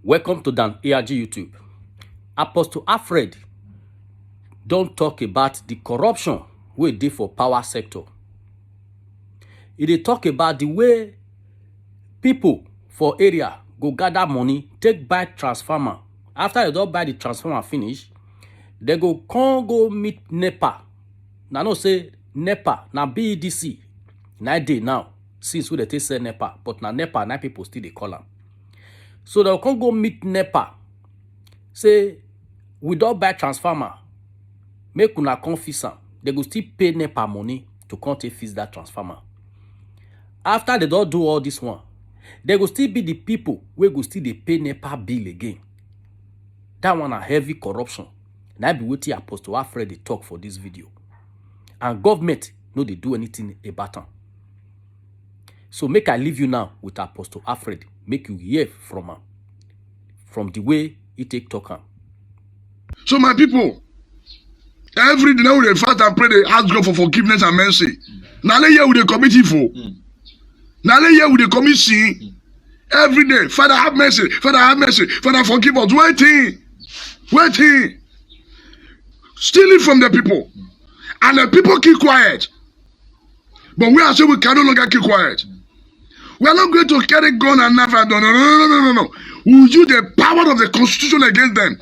Welcome to Dan ARG YouTube. Apostle Alfred don't talk about the corruption we did for power sector. He talk about the way people for area go gather money, take buy transformer. After they don't buy the transformer finish, they go go meet NEPA. Now no say NEPA, now BEDC. 9 day now, since we they say NEPA, but now NEPA, 9 people still they call them. So they can't go meet NEPA. Say, we don't buy transformer. Make una come fix am. They go still pay NEPA money to come take fix that transformer. After they don't do all this one, they go still be the people where go still they pay NEPA bill again. That one a heavy corruption. Now be waiting Apostle Alfred they talk for this video. And government no they do anything about them. So make I leave you now with Apostle Alfred. Make you hear from him. From the way he take talk am. So my people, every day now they fast and pray, they ask God for forgiveness and mercy. Now they here with the committee for. Now they here with the commit sin. Every day, Father have mercy, Father have mercy, Father forgive us. Waiting. Stealing from the people. And the people keep quiet. But we are saying we can no longer keep quiet. We are not going to carry gun and knife. No. We will use the power of the constitution against them.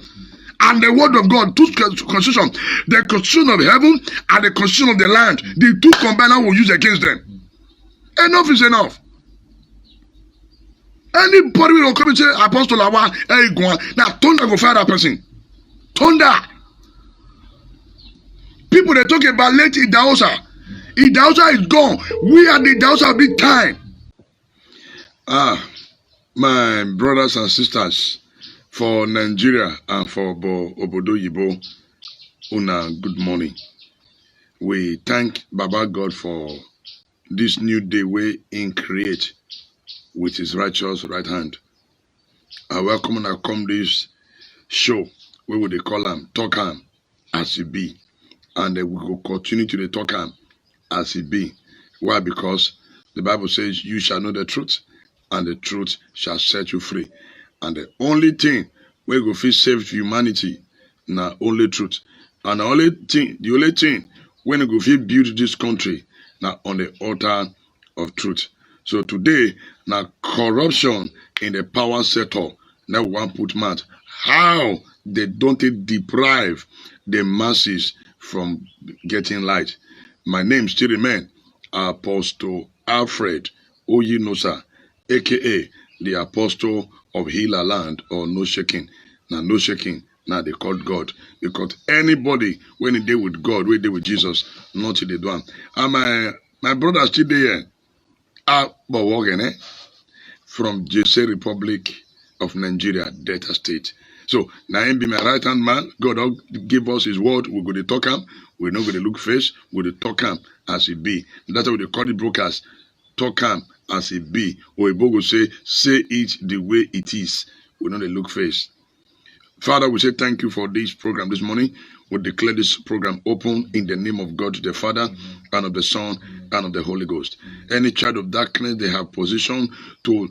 And the word of God, two constitution, the constitution of heaven and the constitution of the land, the two combined will use against them. Enough is enough. Anybody will come and say, Apostle Awa, hey, go on. Now, thunder go fire that person. Thunder. People they talk about late Idahosa. Idahosa is gone. We are the Idahosa big time. My brothers and sisters for Nigeria and for Obodo Yibo, una good morning. We thank Baba God for this new day we in create with his righteous right hand. I welcome and I come this show where would they call him talk him as he be, and we will continue to talk him as he be. Why? Because the Bible says you shall know the truth, and the truth shall set you free. And the only thing we go feel save humanity na only truth. And the only thing when we go feel build this country na on the altar of truth. So today na corruption in the power sector na we want put mouth. How they don't deprive the masses from getting light. My name still remain Apostle Alfred Oyinosa, aka the Apostle of Healer Land, or no shaking. Now no shaking. Now they called God. Because anybody when they deal with God, when they with Jesus, not in the do. And my brother still there. From JC Republic of Nigeria, Delta State. So now him be my right hand man. God give us his word. We're going to talk him. We're not going to look face. We're going to talk him as he be. That's what they call the brokers. Talk him as he be. Or Ibo say it the way it is. We're not going to look face. Father, we say thank you for this program this morning. We declare this program open in the name of God the Father and of the Son and of the Holy Ghost. Any child of darkness they have positioned to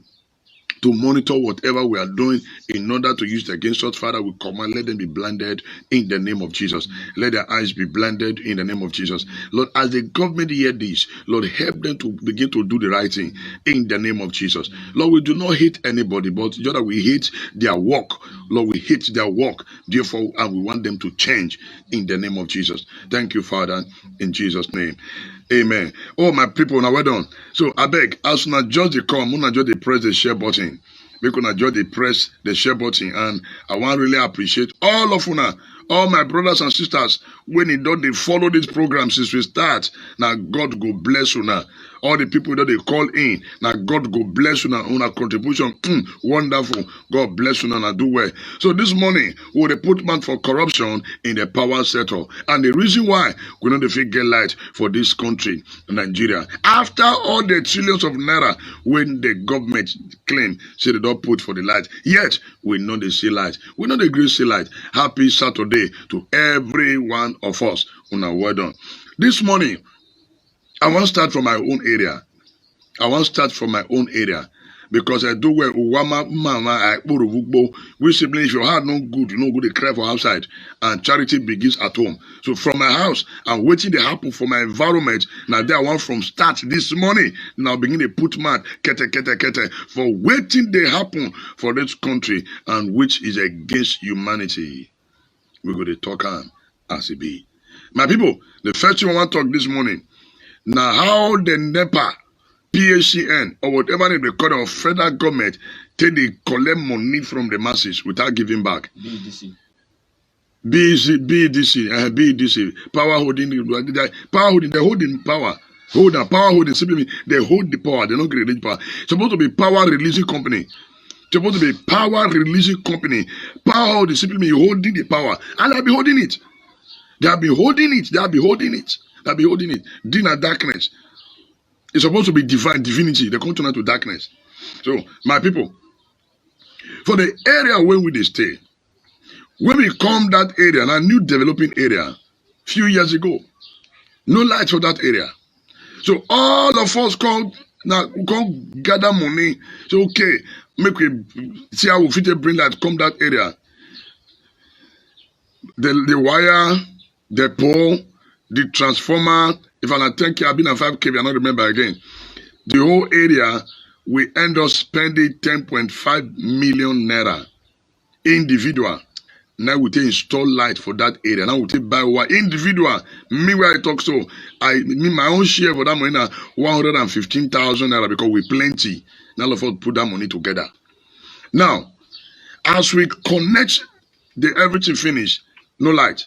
monitor whatever we are doing in order to use it against us, Father, we command, let them be blinded in the name of Jesus. Let their eyes be blinded in the name of Jesus. Lord, as the government hear this, Lord, help them to begin to do the right thing in the name of Jesus. Lord, we do not hate anybody, but just that we hate their work. Lord, we hate their work. Therefore, and we want them to change in the name of Jesus. Thank you, Father, in Jesus' name. Amen. Oh, my people, now well done. So I beg, as soon as just they come, when I just they press the share button, because I just they press the share button, and I want to really appreciate all of you now, all my brothers and sisters, when they follow this program since we start. Now God go bless you now. All the people that they call in, now God go bless you now on a contribution. Wonderful. God bless you now and do well. So this morning, we will put man for corruption in the power sector. And the reason why we know the get light for this country, Nigeria. After all the trillions of naira when the government claim say they don't put for the light, yet we know they see light. We know the great see light. Happy Saturday to every one of us on our word on. This morning, I want to start from my own area. Because I do well, Uwama Mama, I which simply if your heart not good, you know good to cry for outside. And charity begins at home. So from my house, I'm waiting to happen for my environment. Now there I want from start this morning. Now begin to put mad kete for waiting they happen for this country and which is against humanity. We're going to talk on as it be. My people, the first thing I want to talk this morning. Now how the NEPA PHCN or whatever they call of federal government take they collect money from the masses without giving back. BEDC, power holding, they're holding power. Power holding, simply they hold the power, they don't create power. It's supposed to be power releasing company. It's supposed to be power releasing company. Power holding, simply holding the power. And they'll be holding it. They'll be holding it. Dinner darkness. It's supposed to be divine, divinity. They come to darkness. So, my people, for the area where we stay, when we come that area, a new developing area, few years ago, no light for that area. So all of us come gather money. So okay, make we see how we fit bring light come that area. The wire, the pole, the transformer. If I'm not 10K, I've been at 5K, I don't remember again. The whole area, we end up spending 10.5 million naira individual. Now we take install light for that area. Now we take buy one individual. Me where I talk so, my own share for that money now 115,000 naira because we plenty. Now of us put that money together. Now, as we connect the everything finish, no light.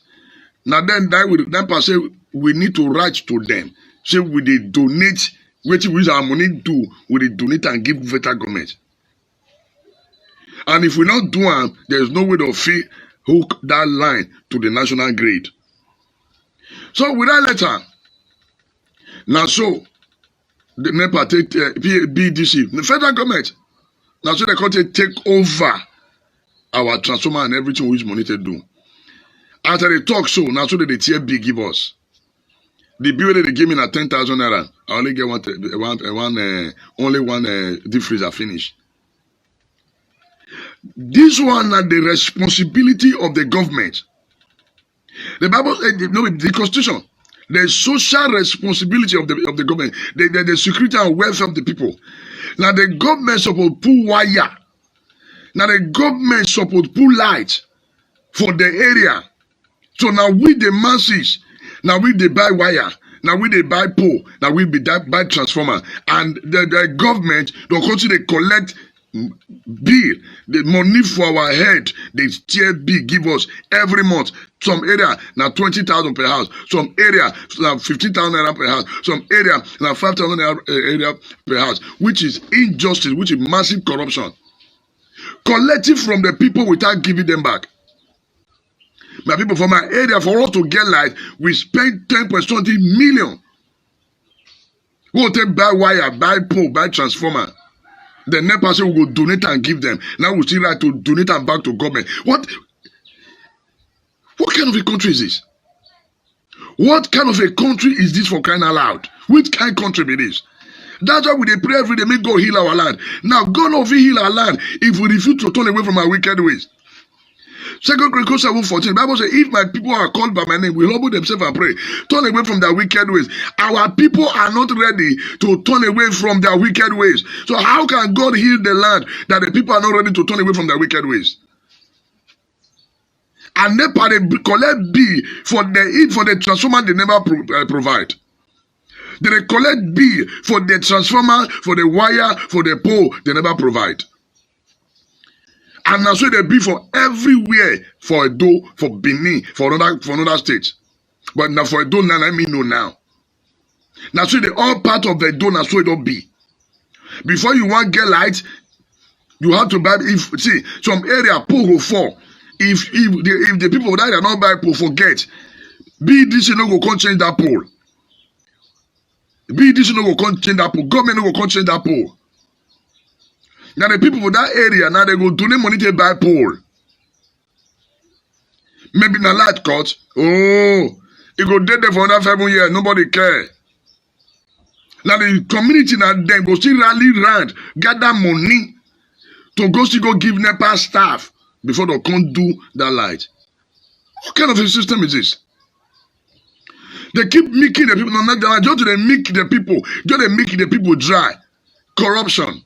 Now then per se we need to write to them. Say we they donate, which we use our money do, we they donate and give federal government. And if we not do it, there's no way to hook that line to the national grid. So with that letter, now so the NEPA take BDC, the federal government, now so they can take over our transformer and everything we use money to do. After they talk so, now so that the TFB give us. The bill that they give me na 10,000 naira. I only get only one deep freezer finish. This one are the responsibility of the government. The Bible, the Constitution, the social responsibility of the government, the security and welfare of the people. Now the government supposed pull wire. Now the government supposed pull light for the area. So now we the masses, now we they buy wire, now we they buy pole, now we be buy transformer, and the government don't continue to collect bill, the money for our head, the TFB give us every month. Some area now 20,000 per house, some area now 15,000 naira per house, some area now 5,000 area per house, which is injustice, which is massive corruption. Collecting from the people without giving them back. My people, from my area, for us to get light, we spend 10.20 million. We'll take buy wire, buy pole, buy transformer. The NEPA say we will donate and give them. Now we still like to donate and back to government. What kind of a country is this? What kind of a country is this for crying out loud? Which kind of country it is? That's why we dey pray every day, make God heal our land. Now, God not heal our land if we refuse to turn away from our wicked ways. 2 Chronicles 7:14, the Bible says, if my people are called by my name, will humble themselves and pray, turn away from their wicked ways. Our people are not ready to turn away from their wicked ways. So how can God heal the land that the people are not ready to turn away from their wicked ways? And they collect B for the transformer they never provide. They collect B for the transformer, for the wire, for the pole they never provide. And now so they be for everywhere for Edo, for Benin, for another state. But now for Edo, now let me know now. Now so they all part of the Edo, now so it don't be. Before you want get light, you have to buy. If see some area pole go fall. If the people that are not buy pole forget, BDC no go come change that pole. BDC no go come change that pole. Government no go come change that pole. Now the people for that area, now they go donate money to buy pole. Maybe na light cut. Oh, it go dead there for another 7 years. Nobody care. Now the community now then go still rally round, gather money to go still go give NEPA staff before they can't do that light. What kind of a system is this? They keep making the people, not just they make the people, just they make the people dry. Corruption.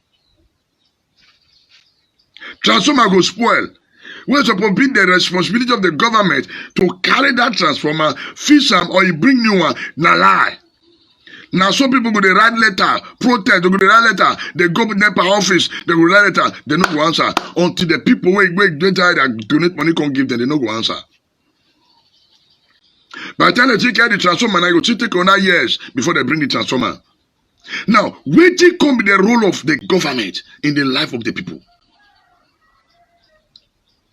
Transformer go spoil. Where supposed to be the responsibility of the government to carry that transformer, fix them, or you bring new one, na lie. Now some people go they write letter, protest, they go they write letter, they go to NEPA office, they go write letter, they no go answer. Until the people wait, they try to donate money, can't give them, they no go answer. By the time they take care of the transformer, I go to take another years before they bring the transformer. Now, where did come be the role of the government in the life of the people?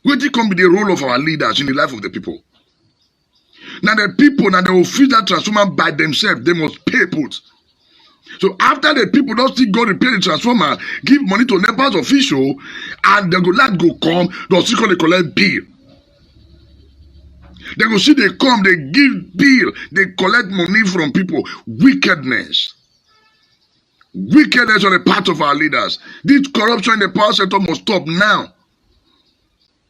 Where did come be the role of our leaders in the life of the people? Now the people, now they will fix that transformer by themselves. They must pay put. So after the people don't still go repair the transformer, give money to NEPA's official, and they go let go come, they'll still collect bill. They go see they come, they give bill, they collect money from people. Wickedness. Wickedness on the part of our leaders. This corruption in the power sector must stop now.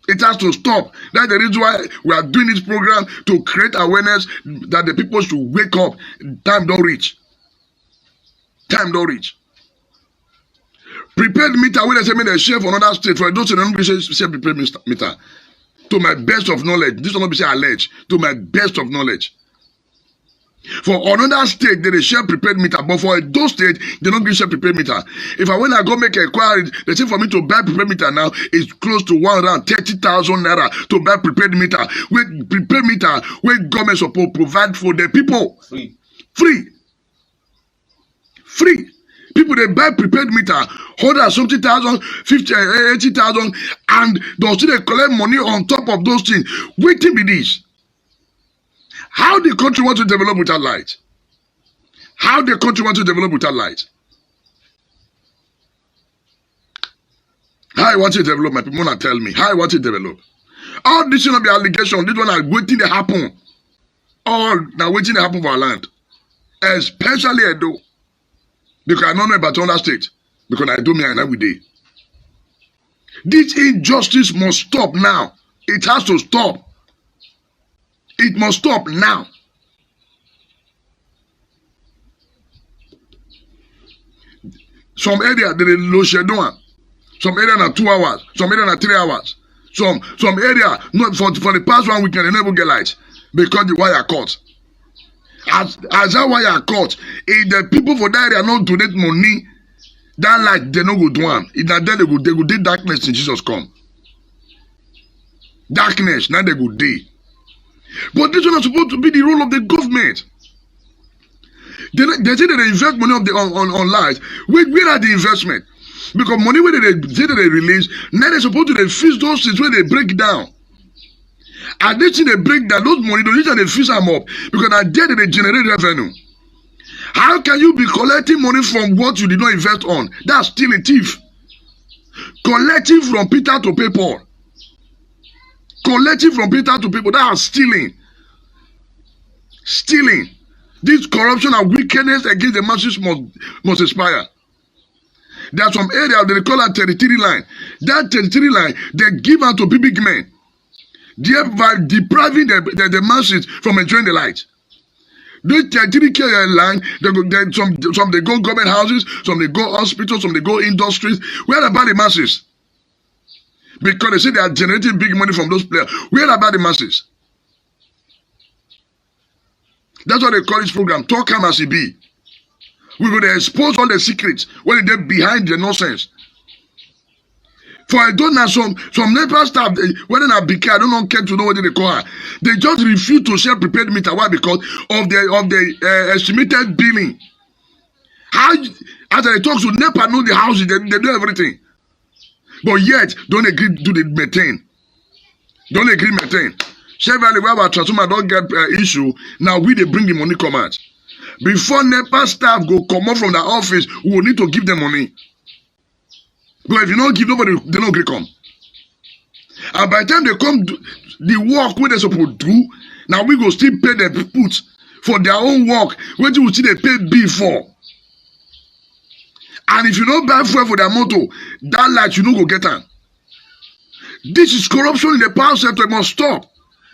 It has to stop. That's the reason why we are doing this program, to create awareness that the people should wake up. Time don't reach. Time don't reach. Prepared meter, when they say me they share for another state, for those who don't share prepared meter. To my best of knowledge, this will not be say alleged. To my best of knowledge. For another state, they share prepared meter, but for those states, they don't give share prepared meter. If I when I go make an inquiry, they say for me to buy prepared meter now, it's close to 130,000 naira to buy prepared meter. With prepared meter, where government supposed to provide for the people. Free. Free. Free. People they buy prepared meter, 170,000, 50, 80,000, and they'll still they collect money on top of those things. Waiting be this. How the country wants to develop without light? How the country wants to develop without light? How I want to develop, my people want to tell me. How I want to develop. All this will be allegation. This one are waiting to happen. All now waiting to happen for our land. Especially Edo. Because I don't know about other states. Because I do me and every day. This injustice must stop now. It has to stop. It must stop now. Some area they low schedule. Some area na 2 hours. Some area na 3 hours. Some area not for the past 1 weekend they never get light because the wire cut. As that wire cut, if the people for that area not donate money, that light they no go do am. If na then they go do darkness till Jesus come. Darkness now they go day. But this is not supposed to be the role of the government. They say that they invest money on light. Where are the investment? Because money where they say that they release, now they're supposed to fix those things where they break down. And this thing they break down, those money, those things they fix them up. Because at there they generate revenue. How can you be collecting money from what you did not invest on? That's still a thief. Collecting from Peter to pay Paul. Collecting from Peter to people, that are stealing. Stealing. This corruption and wickedness against the masses must expire. There are some areas they call that territory line. That territory line, they give out to big men. Thereby depriving the masses from enjoying the light. This territory line, some they go government houses, some they go hospitals, some they go industries. Where about the masses? Because they say they are generating big money from those players. Where about the masses? That's what they call this program. Talk am as it be. We're going to expose all the secrets when they're behind the nonsense. For I don't know some NEPA staff, whether not BK, I don't care to know what they call her. They just refuse to share prepared meter. Why? Because of the estimated billing. How as I talk to NEPA know the houses, they do everything. But yet, don't agree to the maintain. Don't agree maintain. Severally, where our transformer don't get issue, now we they bring the money come out. Before NEPA staff go come out from the office, we will need to give them money. But if you don't give nobody, they don't agree come. And by the time they come do the work where they're supposed to do, now we go still pay them put for their own work. What do you see they pay bill for? And if you don't buy fuel for their motor, that light you no go get am. This is corruption in the power sector. It must stop.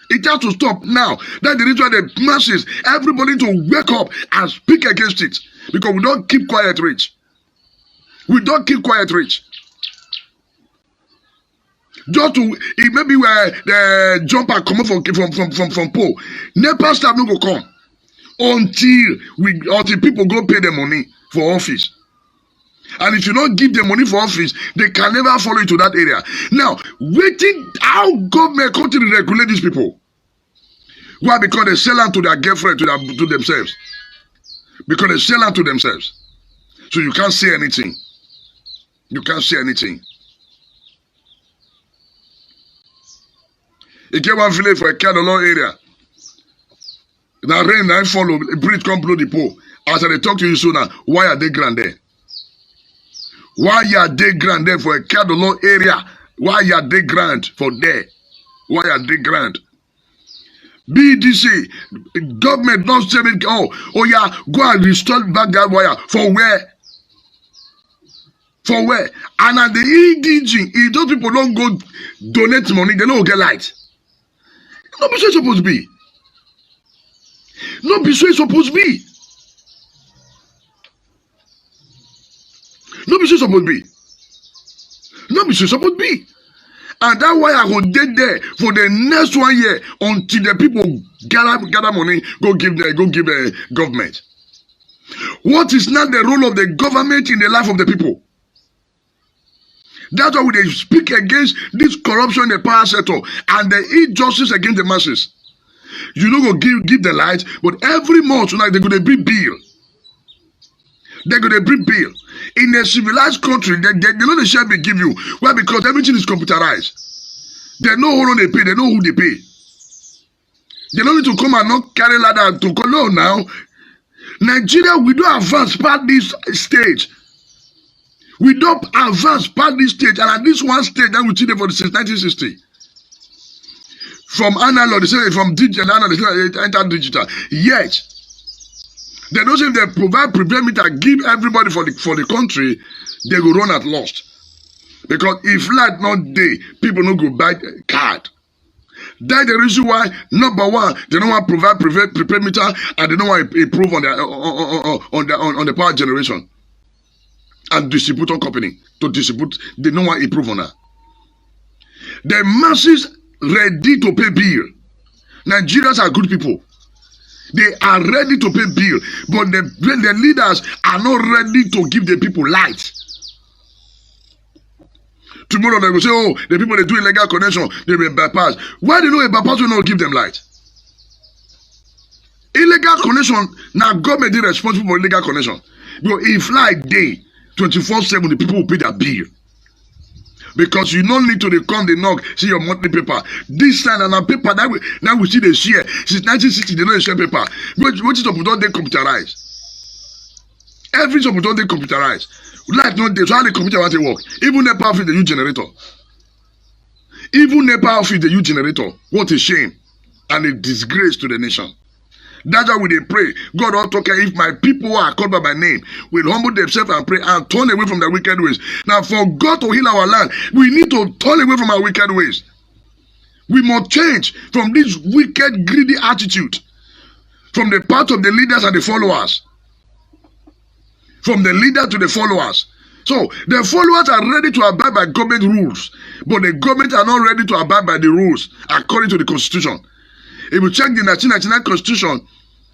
It has to stop now. That's the reason why the masses, everybody to wake up and speak against it. Because we don't keep quiet, rich. We don't keep quiet, rich. Just to, it maybe where the jumper come from pole. NEPA staff no go come until people go pay the money for office. And if you don't give them money for office, they can never follow you to that area. Now, waiting how government continue to regulate these people. Why? Because they sell out to their girlfriend, to themselves. Because they sell out to themselves. So you can't say anything. You can't say anything. You get one village for a Kadolo area. Now rain now follow, a bridge come blow the pole. As they talk to you soon now, why are they grand there? Why are they grand there for a Kadolo area? Why are they grand for there? Why are they grand? BDC, government don't say it, oh yeah, go and restore back that wire. For where? For where? And at the EDG, if those people don't go donate money, they don't get light. Not be so it's supposed to be. Not be so it's supposed to be. Not be so it's supposed to be. Not be so it's supposed to be. And that's why I will dead there for the next 1 year until the people gather money, go give government. What is not the role of the government in the life of the people? That's why they speak against this corruption in the power sector and the injustice against the masses. You know, go give the light, but every month tonight they're going to bring bill. They're going to bring bill. In a civilized country, they know the share they give you. Why? Because everything is computerized. They know how long they pay. They know who they pay. They don't need to come and not carry ladder to call. No, now Nigeria, we don't advance past this stage. We don't advance past this stage, and at this one stage that we see there for since 1960. From analog, they say from digital, they say enter digital. Yet, they don't say they provide prevent meter, give everybody for the country, they will run at lost. Because if light not day, people no go buy card. That's the reason why, number one, they don't want to provide prepaid meter, and they don't want to improve on the power generation. And distributor company to distribute, they don't want to improve on that. The masses ready to pay bill. Nigerians are good people. They are ready to pay bill, but the leaders are not ready to give the people light. Tomorrow they will say, oh, the people they do illegal connection, they will bypass. Why do you know a bypass will not give them light? Illegal connection, now government is responsible for illegal connection. Because if light day, 24/7, the people will pay their bill. Because you don't need to come, they knock, see your monthly paper. This time and a paper, now we see the share. Since 1960, they don't share paper. What is up with all they computerized? Everything up with all they computerized. Light not there, so how the computer want to work? Even NEPA office, the use generator. Even NEPA office, the use generator. What a shame. And a disgrace to the nation. That's why we they pray. God don't talk if my people who are called by my name will humble themselves and pray and turn away from their wicked ways. Now for God to heal our land, we need to turn away from our wicked ways. We must change from this wicked, greedy attitude. From the part of the leaders and the followers. From the leader to the followers. So the followers are ready to abide by government rules, but the government are not ready to abide by the rules according to the constitution. If you check the 1999 constitution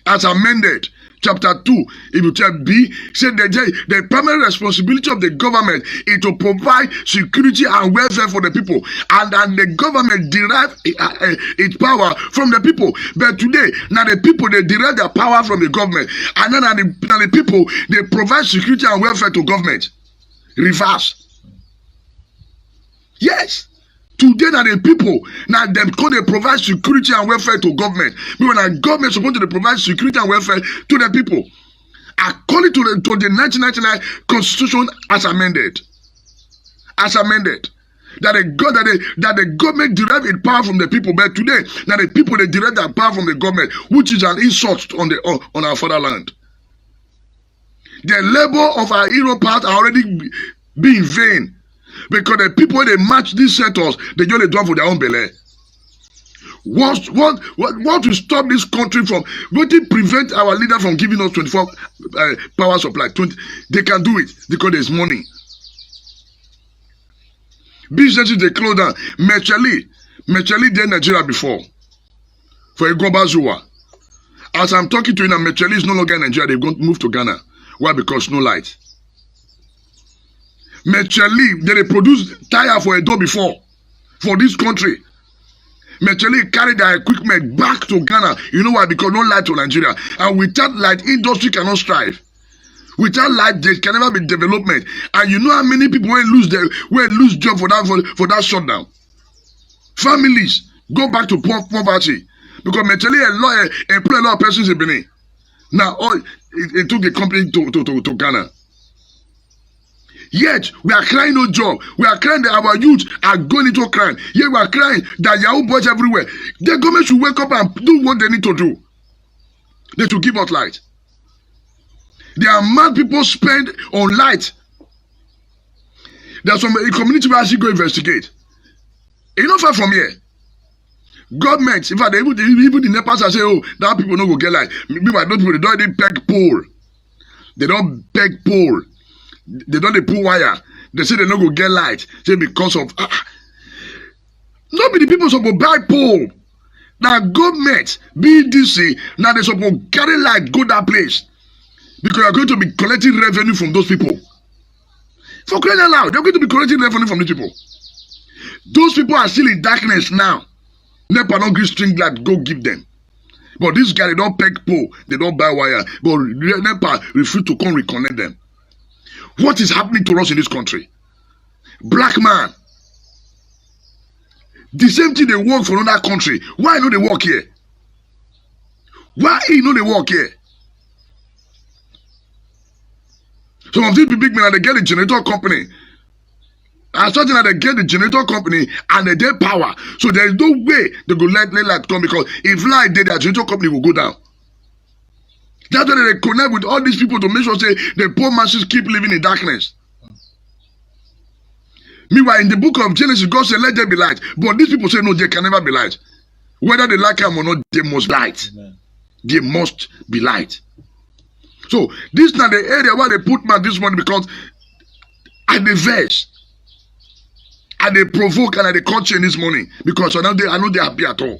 as amended, chapter 2, if you check B, said the primary responsibility of the government is to provide security and welfare for the people, and the government derive its power from the people. But today, now the people, they derive their power from the government, and then the people, they provide security and welfare to government. Reverse. Yes. Today that the people, now them call they provide security and welfare to government. Because now government is supposed to provide security and welfare to the people. According to the 1999 constitution as amended. As amended. That the government derive its power from the people. But today, now the people they derive their power from the government, which is an insult on our fatherland. The labor of our hero part are already be in vain. Because the people they match these settlers, they only do it for their own belly. What will stop this country from, what will prevent our leader from giving us 24 power supply? 20, they can do it because there's money. Businesses they close down. Mecheli did Nigeria before for a global Zua. As I'm talking to you now, Mecheli is no longer in Nigeria. They've gone to move to Ghana. Why? Because no light. Mecheli, they produced tire for a door before for this country. Mecheli carried their equipment back to Ghana. You know why? Because no light to Nigeria. And without light, industry cannot strive. Without light, there can never be development. And you know how many people will lose job for that shutdown. Families go back to poverty because Mecheli employ a lot of persons in Benin. Now, it took the company to Ghana. Yet, we are crying no job. We are crying that our youth are going into crime. Yet, we are crying that Yahoo boys everywhere. The government should wake up and do what they need to do. They should give us light. The amount people spend on light. There's some community will actually go investigate. It's not far from here. Government, in fact, even the NEPAs are saying, oh, that people don't go get light. Meanwhile, those people, they don't even peg pole. They don't peg pole. They don't pull wire. They say they don't go get light. Say because of not be the people supposed to buy pole. Now government, BDC, now they supposed to carry light, go that place. Because you're going to be collecting revenue from those people. For crying out loud, they're going to be collecting revenue from these people. Those people are still in darkness now. NEPA don't give string light, go give them. But this guy, they don't peg pole, they don't buy wire. But NEPA refuse to come reconnect them. What is happening to us in this country? Black man. The same thing they work for another country. Why don't they work here? Why don't they work here? Some of these big men, they get a generator company. And something that they get the generator company and they get power. So there is no way they go let light come because if light there, their generator company will go down. That's why they connect with all these people to make sure say the poor masses keep living in darkness. Meanwhile, in the book of Genesis, God said, let there be light. But these people say, no, there can never be light. Whether they like them or not, they must light. Amen. They must be light. So, this is not the area where they put man this morning because at the verse, and they provoke and they culture in this morning because I know they are happy at all.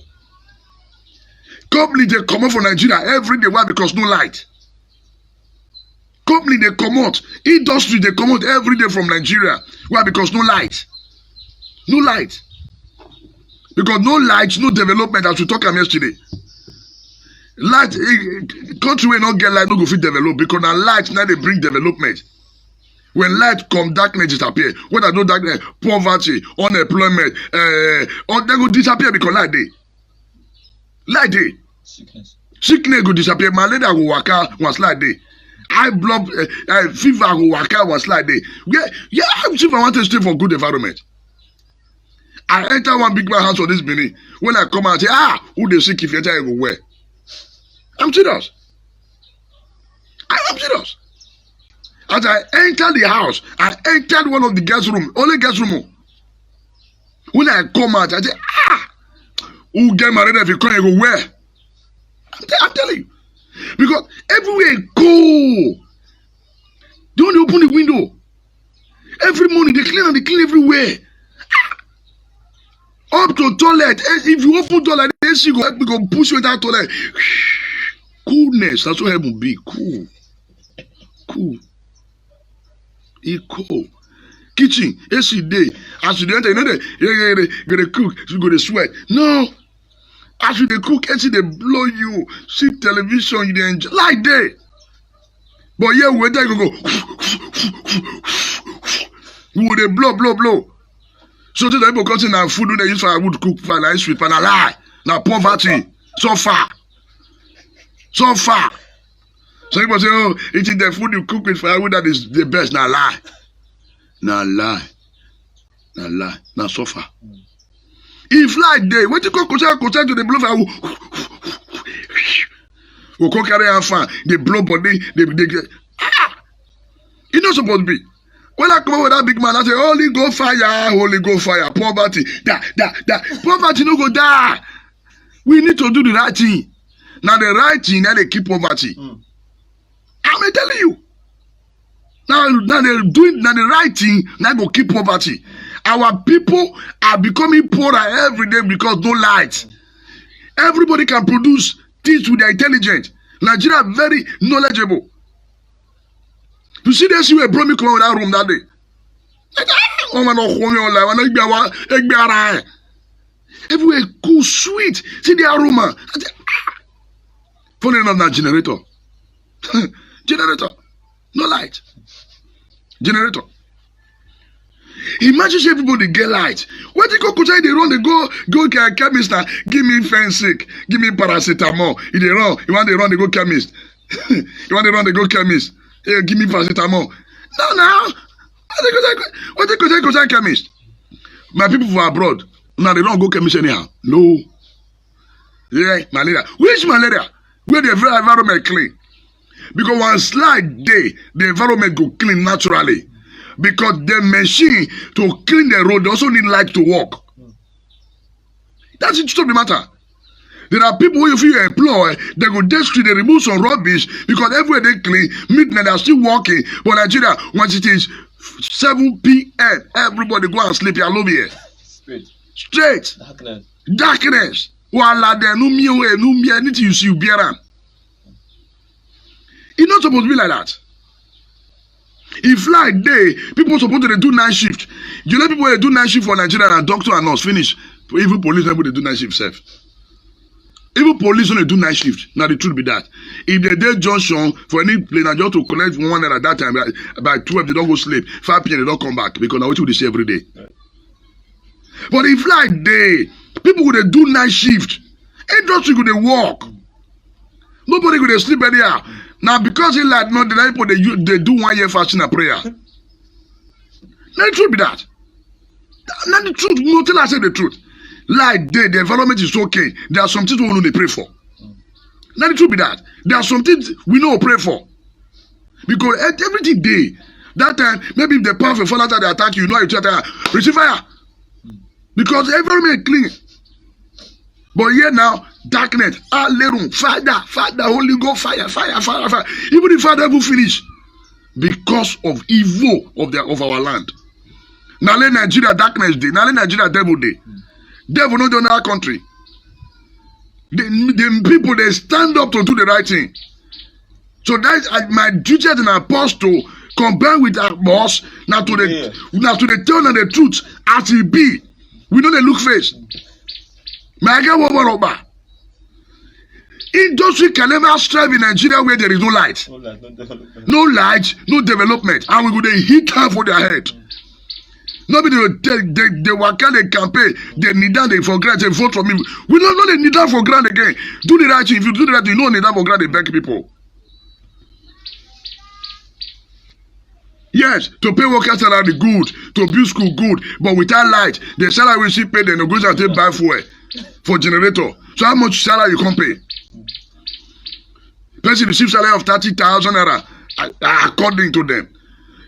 Company they come out from Nigeria every day. Why? Because no light. Company they come out. Industry they come out every day from Nigeria. Why? Because no light. No light. Because no light, no development as we talked about yesterday. Light, country will not get light, no go fit develop because now light now they bring development. When light come, darkness disappear. When there's no darkness, poverty, unemployment, or they go disappear because light day. Light day. Sickness go disappear. Malaria go waka once light day. High blood fever go waka once light day. Yeah, if I want to stay for good environment. I enter one big man house for this Benin. When I come out, I say, who they sick if you enter, you go where? I'm serious. I'm serious. As I entered the house, I entered one of the guest room, only guest room. When I come out, I say, who get married if you come, you go where? I'm telling you. Because everywhere cold. They only open the window. Every morning, they clean everywhere. Up to toilet. If you open toilet, the AC go push you into that toilet. Coolness, that's what heaven be. Cool. Cool. Kitchen, AC day. As you enter, you know you're gonna cook, you go to sweat. No. As you cook, AC they blow you. See television, you enjoy like day. But yeah, when they go, you they blow. So the people cutting our food they use for wood cook for like sweet, and a lie. Now poverty, so far. So people say, oh, eating the food you cook with firewood that is the best. Now lie. Now so far. If like day, when you go to the blow fire, we go carry our fan, they blow body, they get It's not supposed to be. When I come up with that big man, I say, Holy Ghost fire, poverty. That. Poverty no go die. We need to do the right thing. Now the right thing, now they keep poverty. I'm telling you. Now they're doing now the right thing, now go keep poverty. Our people are becoming poorer every day because no light. Everybody can produce things with their intelligence. Nigeria very knowledgeable. You see this, you brought me come out of that room that day. Oh man, everywhere cool, sweet. See the aroma. Funny enough, that generator. Generator. No light. Generator. Imagine if everybody get light. When they go they run, they go chemist now. Give me Fensic, give me paracetamol. If they run, you want they run, they go chemist. You want they run, they go chemist. Hey, give me paracetamol. No. What they go chemist? My people from abroad, now they don't go chemist anyhow. No. Yeah, malaria. Which malaria? Where the environment clean. Because one slight day, the environment go clean naturally. Because the machine to clean the road, they also need light to walk. That's the truth of the matter. There are people who, if you employ, they go down street, they remove some rubbish because everywhere they clean, midnight they are still walking. But Nigeria, once it is 7 p.m., everybody go and sleep. I love here. Straight. Darkness. Wala there, no me, anything you see, you bear on. It's not supposed to be like that. If like day, people supposed to do night shift. You know people do night shift for Nigeria and doctor and nurse finish. Even police people they do night shift self. Even police only do night shift. Now the truth be that. If they did junction for any plane and just to collect 1 at that time, by 12 they don't go sleep. 5 p.m. they don't come back because now what they see every day. But if like day, people would do night shift. Industry could they walk. Nobody could they sleep anyhow. Now because in like no, the people they do 1 year fasting and prayer. Now the truth be that. Now the truth, no tell I say the truth. Like the environment is okay. There are some things we know they pray for. Now the truth be that. There are some things we know pray for. Because everything day, that time, maybe if the powerful fall after they attack you, know how you tell them, receive fire. Because the environment clean. But here now, darkness, Father, Holy Ghost, fire. Even if Father will finish. Because of evil of our land. Now let Nigeria darkness day. Now let Nigeria devil day. Devil not in our country. The people they stand up to do the right thing. So that's my duty as an apostle combined with our boss now to the tell and the truth as it be. We know they look face. Industry can never strive in Nigeria where there is no light. No light, no development. And we go they hit her for their head. Nobody will they work out the campaign, they need that, they for grant, they vote for me. We don't know they need that for grant again. Do the right thing. If you do the right thing, you don't need that for grant, they beg people. Yes, to pay workers salary good, to build school good, but without light, the salary will see pay, then they go and take buy fuel for generator. So how much salary you can pay? Person receives salary of 30,000 naira according to them.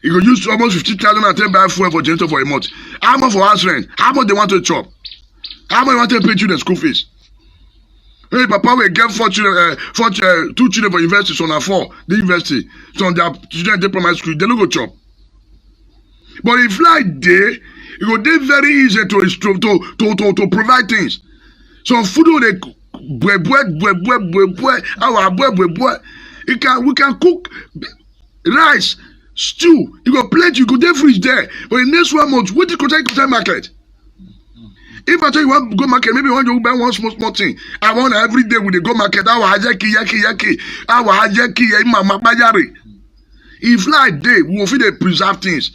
You go use almost 50,000 and take buy fuel for generator for a month. How much for house rent? How much they want to chop? How much you want to pay children school fees? Hey, Papa will get 2 children for university, so now 4 the university. So their children they primary school, they don't go chop. But if like day, it go they very easy to provide things. So food they we can cook rice, stew. You go plate, you go there fridge there. But in next 1 month, what you go take to market? If I tell you want to go market, maybe you want to buy one small thing. I want every day when they go market. Yaki. Mama bayari. If like day, we will feed the preserve things.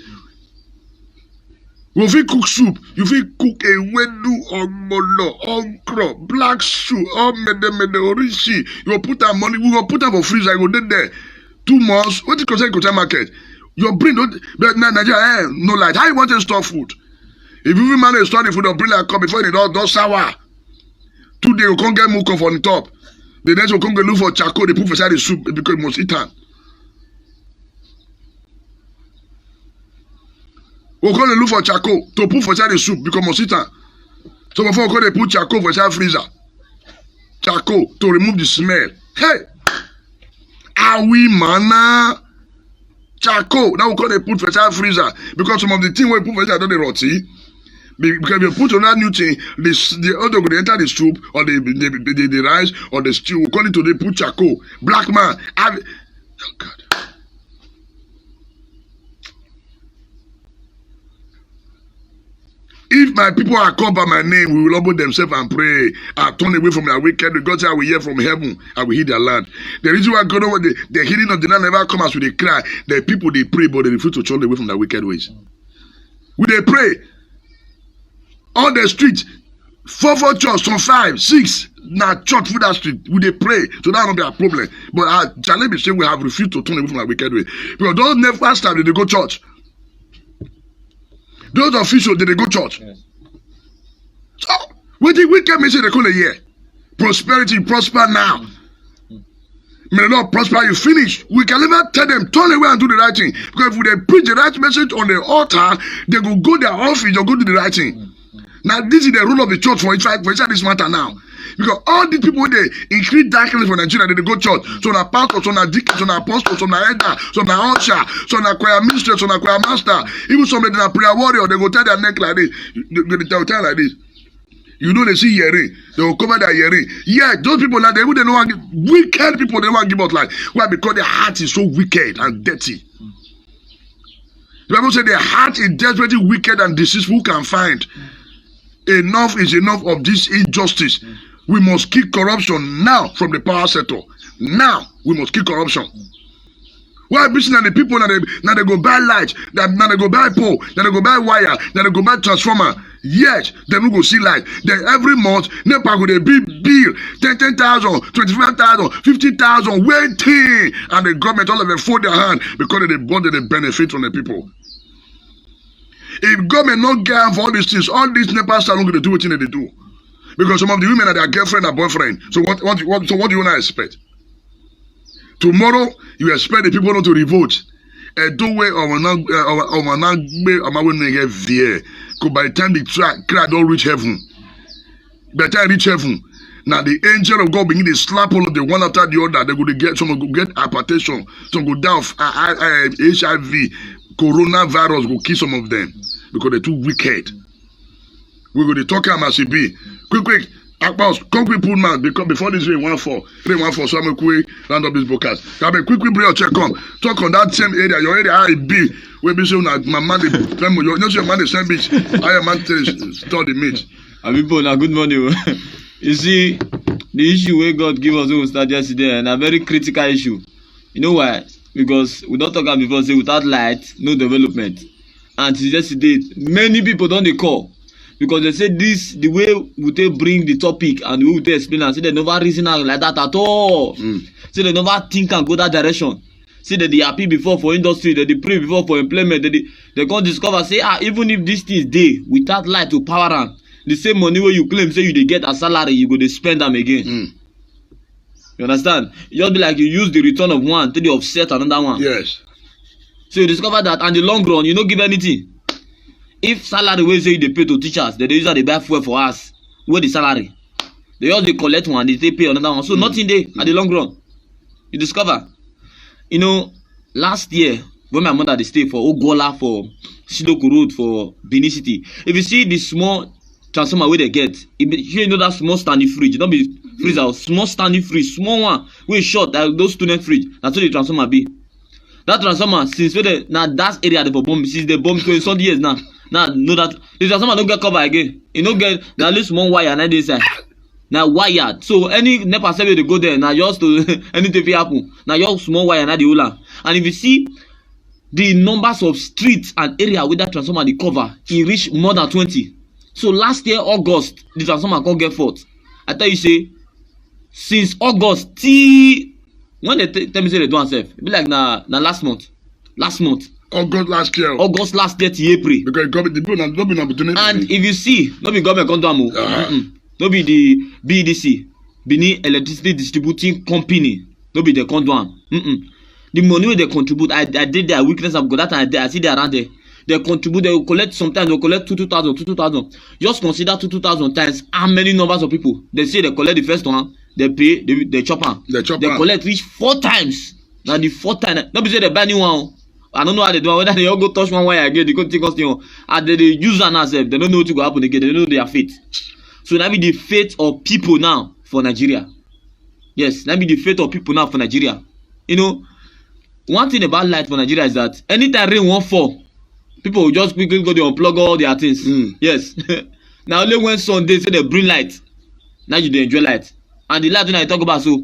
We will cook soup. You feel cook a wedu or molo, okra, black soup, or mede orishi. You will put that money. We will put that for freezer. I go there 2 months. What you consider go to market? Your brain don't. But Nigeria, no light. How you want to store food? If you man is storing food, bring a cup before it don't sour. 2 days you can't get milk on the top. The next you can't get look for charcoal. They put inside the soup because you must eat it. We go dey look for charcoal to put for inside the soup because must eat am. So before we go dey put charcoal for inside freezer. Charcoal to remove the smell. Hey! Awi mana charcoal. Now we go dey put for inside freezer because some of the thing we put for inside don dey rotty. Because if you put another new thing, the other will enter the soup or the rice or the stew. We call it today put charcoal. Black man. Oh God. If my people are called by my name, we will humble themselves and pray and turn away from their wicked. God said, I will hear from heaven, I will heal their land. The reason why God over the healing of the land never comes as with a cry. The people they pray, but they refuse to turn away from their wicked ways. We they pray. On the street, 4 church, some 5, 6, now church for that street. We they pray, so that will not be a problem. But our challenge is saying we have refused to turn away from our wicked way. Because those never start, they go church. Those officials, they go church. Yes. So, when the wicked message they call a year, prosperity, prosper now. May the Lord prosper you. Finish. We can never tell them turn away and do the right thing. Because if they preach the right message on the altar, they will go their office or go do the right thing. Now, this is the rule of the church for inside this matter now. Because all these people, they increase darkness for Nigeria, they go church. So now pastor, so now deacon, so now apostle, so now elder, so now usher, so now choir mistress, so now choir master. Even some of them prayer warrior, they go tie their neck like this. They tie like this. You know they see earring, they will cover their earring. Yeah, those people now, they don't want wicked people, they want to give us life. Why? Because their heart is so wicked and dirty. The Bible said their heart is desperately wicked and deceitful. Who can find? Enough is enough of this injustice. We must kill corruption now from the power sector. Now we must kill corruption. Why be the people now they go buy light, now they go buy pole, now they go buy wire, now they go buy transformer. Yes, they will go see light. Then every month, NEPA go dey big bill 10,000, 25,000, 50,000, waiting, and the government all of them fold their hand because they want the benefit from the people. If government not get for all these things, all these NEPA start not going to do what they do. Because some of the women are their girlfriend and boyfriend. So what do you want to expect? Tomorrow, you expect the people not to revolt. Don't wait or not get there. Because by the time the cry don't reach heaven, by the time reach heaven, now the angel of God begin to slap all of the one after the other. They're going to get some go get hypertension, some go down HIV, coronavirus go kill some of them because they're too wicked. We're going to talk about as it be. Quick, Akbaus, come quick pull man because before this rain 1-4, so I'm quick round up this broadcast. Come quick bring your check come. Talk on that same area, your area I be. We be saying that my man your man the same bitch. I am man study meat. People now good morning. You see, the issue where God give us when we start yesterday and a very critical issue. You know why? Because we don't talk about before say without light, no development. And yesterday, many people don't they call. Because they say this, the way we take bring the topic and we will explain and say they never reason like that at all. Say they never think and go that direction. Say that they happy before for industry, that they pray before for employment, they can't discover, say, even if this thing is day without light to power them, the same money where you claim, say you they get a salary, you go to spend them again. You understand? You just be like you use the return of one till you offset another one. Yes. So you discover that and the long run, you don't give anything. If salary wey say they pay to teachers, they use that they buy fuel for us. Where the salary? They also collect one, they pay another one. So nothing there at the long run. You discover. You know, last year when my mother they stay for Ogola for Sidoku Road for Benin City. If you see the small transformer where they get, you know that small standing fridge, don't be freezer, small standing fridge, small one, wey short like those student fridge. That's what the transformer be. That transformer since now that area they for bomb since they bomb 20 years now. Now know that the transformer don't get cover again. You don't get at least one wire and they say now wired. So any NEPA service they go there now just to anything happen. Now just small wire and the whole. And if you see the numbers of streets and area with that transformer they cover, it reach more than 20. So last year August the transformer can't get fault. I tell you say since August till when they tell me say they do themselves, it be like na last month. August last year. August last year to April. Because government the people not been opportunity. And if you see, not be government come down, no be the BDC, Benin Electricity Distributing Company, no be the come down. The money where they contribute, I did their weakness of that and I see they around there. they contribute, they will collect, sometimes they will collect 2,000. Just consider 2,000 times how many numbers of people. They say they collect the first one, they pay, they chop am. They collect reach 4 times. Now the 4th time, don't be say they buy new one. I don't know how they do it, whether they all go touch one wire again, they go take us new. And they use an ourselves, they don't know what will happen again, they don't know their fate. So that be the fate of people now for Nigeria. Yes, that be the fate of people now for Nigeria. You know, one thing about light for Nigeria is that anytime rain won't fall, people will just quickly go to unplug all their things. Yes. Now only when Sunday say they bring light, now you dey enjoy light. And the light when I talk about, so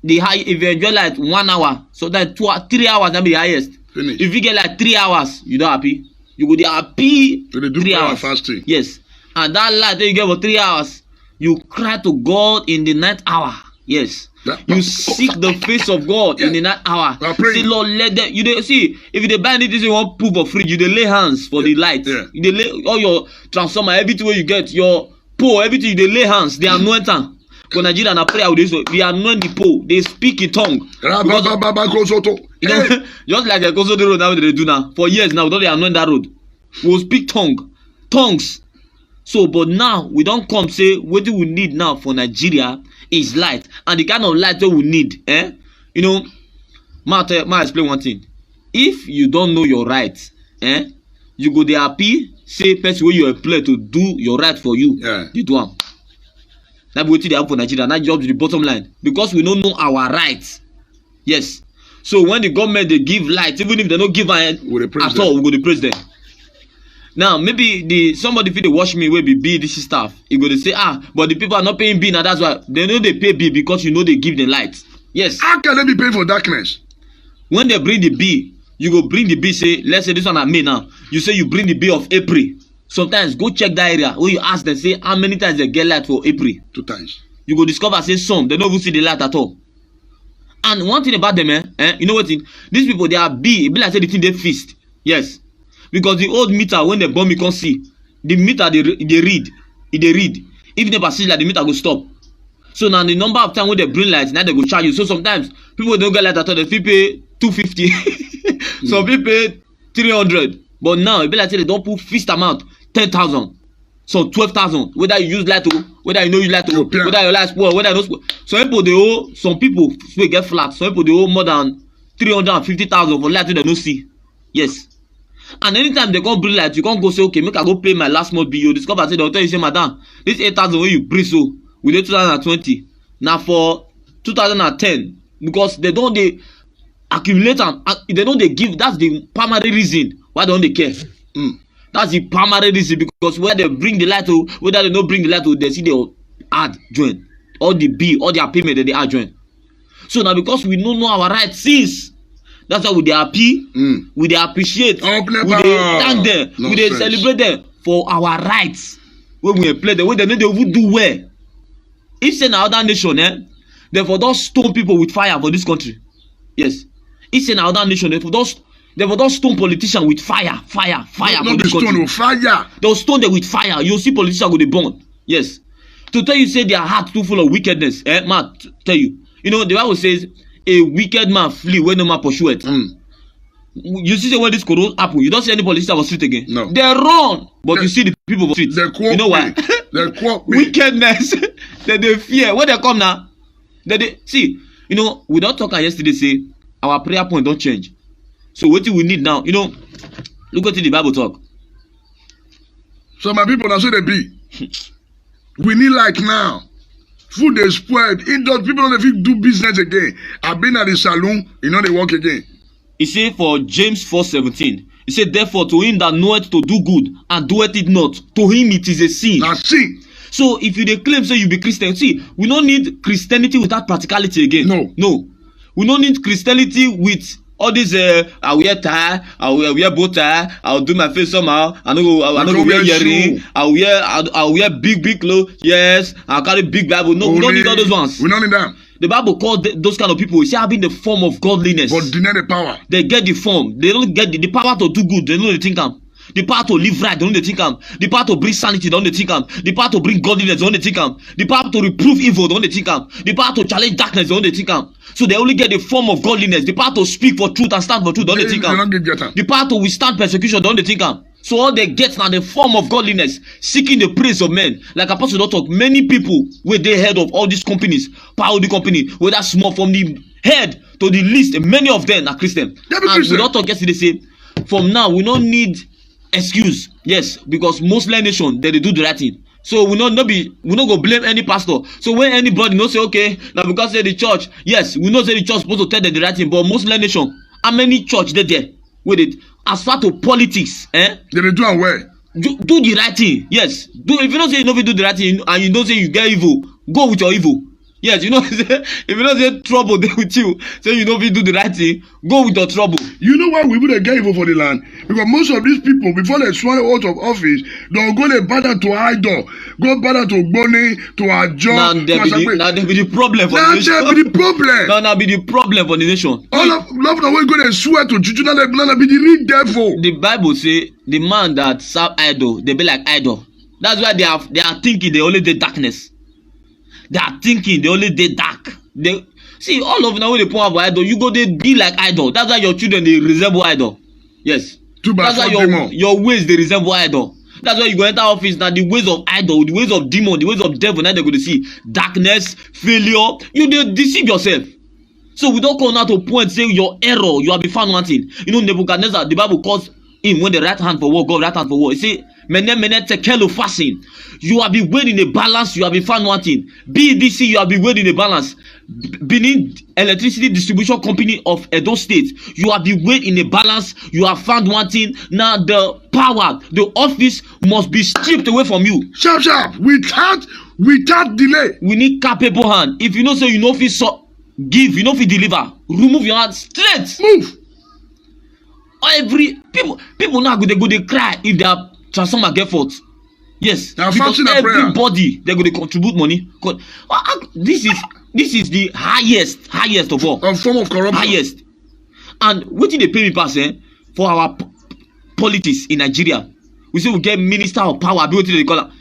the high, if you enjoy light 1 hour, so that 3 hours that be the highest. Finish. If you get like 3 hours, you don't happy. You go dey happy. So they do 3 hours fasting. Yes. And that light that you get for 3 hours, you cry to God in the night hour. Yes. You seek the face of God in the night hour. Say, Lord, let them. You see, if they buy anything you want poop or fridge, you they lay hands for the light. You they lay all your transformer, everything where you get your pole, everything you they lay hands. They anoint them. For Nigeria and prayer with this, they anoint the pole. They speak in tongue. Just like the Kosoto road now they do now. For years now, don't they anoint that road? We will speak tongues. So, but now we don't come say what do we need now for Nigeria is light, and the kind of light that we need. You know, ma explain one thing. If you don't know your rights, you go there happy say person where you employ to do your right for you. They do am. That be wetin dey happen for Nigeria. That job to the bottom line because we don't know our rights. Yes. So when the government they give light, even if they don't give at all, we go to praise them. Now maybe somebody fit dey watch me wey be this staff, e go dey say but the people are not paying bill, na that's why they know they pay bill because you know they give the light. Yes. How can they be paying for darkness? When they bring the bill, you go bring the bill. Say let's say this one at May now. You say you bring the bill of April. Sometimes go check that area where you ask them say how many times they get light for April. 2 times. You go discover say some they don't even see the light at all. And one thing about them, you know what thing? These people they are be like say the thing they fist. Yes. Because the old meter when the bomb you can't see, the meter they read. If they pass like the meter go stop. So now the number of time when they bring lights, now they go charge you. So sometimes people don't get light at all. They pay 250. Some people pay 300. But now it be like say they don't put fixed amount 10,000. So 12,000. Whether you use light or whether you know use light or whether your light spoil, whether you don't spoil. Some people they owe, some people will get flat. Some people they owe more than 350,000 for light they don't see. Yes. And anytime they can't bring light, you can't go say, okay, make I go pay my last month bill. You discover say they'll tell you say, madam, this 8,000 when you bring so with 2020. Now for 2010, because they don't they accumulate and they don't they give. That's the primary reason why don't they care. That's the primary reason because whether they bring the light or whether they don't bring the light or they see they add join all the bill, all their payment that they add join. So now because we don't know our rights since. That's why we dey happy, we dey appreciate, we dey thank them, we dey celebrate them for our rights. When we play them, when they know they will do well. If say na other nation, therefore don't stone people with fire for this country. Yes. If say na other nation, therefore don't stone politicians with fire for this country. Fire. They'll stone them with fire. You'll see politicians go dey burn. Yes. To tell you say their heart too full of wickedness, man, tell you. You know the Bible says. A wicked man flee when no man pursue it. You see when this corona happen, you don't see any politician on the street again. No. They run, but you see the people on the street. You know why? Wickedness. they fear. When they come now, they see. You know, we don't talk yesterday say our prayer point don't change. So what do we need now? You know, look at the Bible talk. So my people now say they be. We need like now. Food is spoiled. Indoors, people don't even do business again. I've been at the saloon, you know they work again. He said for James 4:17, he said, therefore to him that knoweth to do good and doeth it not, to him it is a sin. A sin. So if you dey claim say you be Christian, see, we don't need Christianity without practicality again. No. We don't need Christianity with all this I wear tie, I wear bow tie, I'll do my face somehow, I no go wear earring, I'll wear big clothes, yes, I'll carry big Bible. No, we don't need all those ones. We don't need them. The Bible called those kind of people, you see, having the form of godliness. But deny the power. They get the form. They don't get the power to do good. They know they think The power to live right, they don't think am. The power to bring sanity, they don't think am. The power to bring godliness, they don't think am. The power to reprove evil, they don't think am. The power to challenge darkness, they don't think am. So they only get the form of godliness. The power to speak for truth and stand for truth, they don't think am. The power to withstand persecution, they don't think am. So all they get now the form of godliness, seeking the praise of men. Like Apostle don't talk, many people were the head of all these companies, power the company, whether small from the head to the least, many of them are Christian. And we don't talk yesterday say, from now we don't need excuse. Yes, because Muslim nation they do the right thing. So we not go blame any pastor. So when anybody not say okay, now because say the church, yes, we know say the church supposed to tell them the right thing, but Muslim nation, how many church they there with it? As far to politics, they do it well. Do the right thing. Yes. If you don't say you don't do the right thing and you don't say you get evil, go with your evil. Yes, you know, if you don't say trouble there with you, say you don't do the right thing, go with your trouble. You know why we would get evil for the land? Because most of these people, before they swear out of office, they'll go to battle to idol, go battle to Bonnie, to Ajo. Now there be the problem for the nation. Now there be the problem. Now be the problem for the nation. All of the way go and swear to Juju, now they be the real devil. The Bible say the man that serve idol, they be like idol. That's why they are thinking they only did darkness. They are thinking they only did dark. They see all of now when they point out idol, you go they be like idol. That's why your children they resemble idol. Yes. That's why your ways they resemble idol. That's why you go enter office now the ways of idol, the ways of demon, the ways of devil. Now they're going to see darkness, failure. You they deceive yourself. So we don't come now to point say your error. You have been found wanting. You know Nebuchadnezzar. The Bible calls him when the right hand for war, God right hand for war. He say mene tekelo fasting. You have been weighed in a balance, you have been found wanting. BDC, you have been weighed in a balance. Benin Electricity Distribution Company of Edo State, you have been weighed in a balance, you have found wanting. Now the power, the office must be stripped away from you. Sharp, without delay. We need capable hand. If you know say you know fit give, you know fit deliver, remove your hand straight. Move. Every people now go they cry if their transformer get fault. Yes, now because everybody they're going to contribute money. This is the highest of all. A form of corruption. Highest. And what did they pay me pass for our politics in Nigeria? We say we get minister of power. What they call it?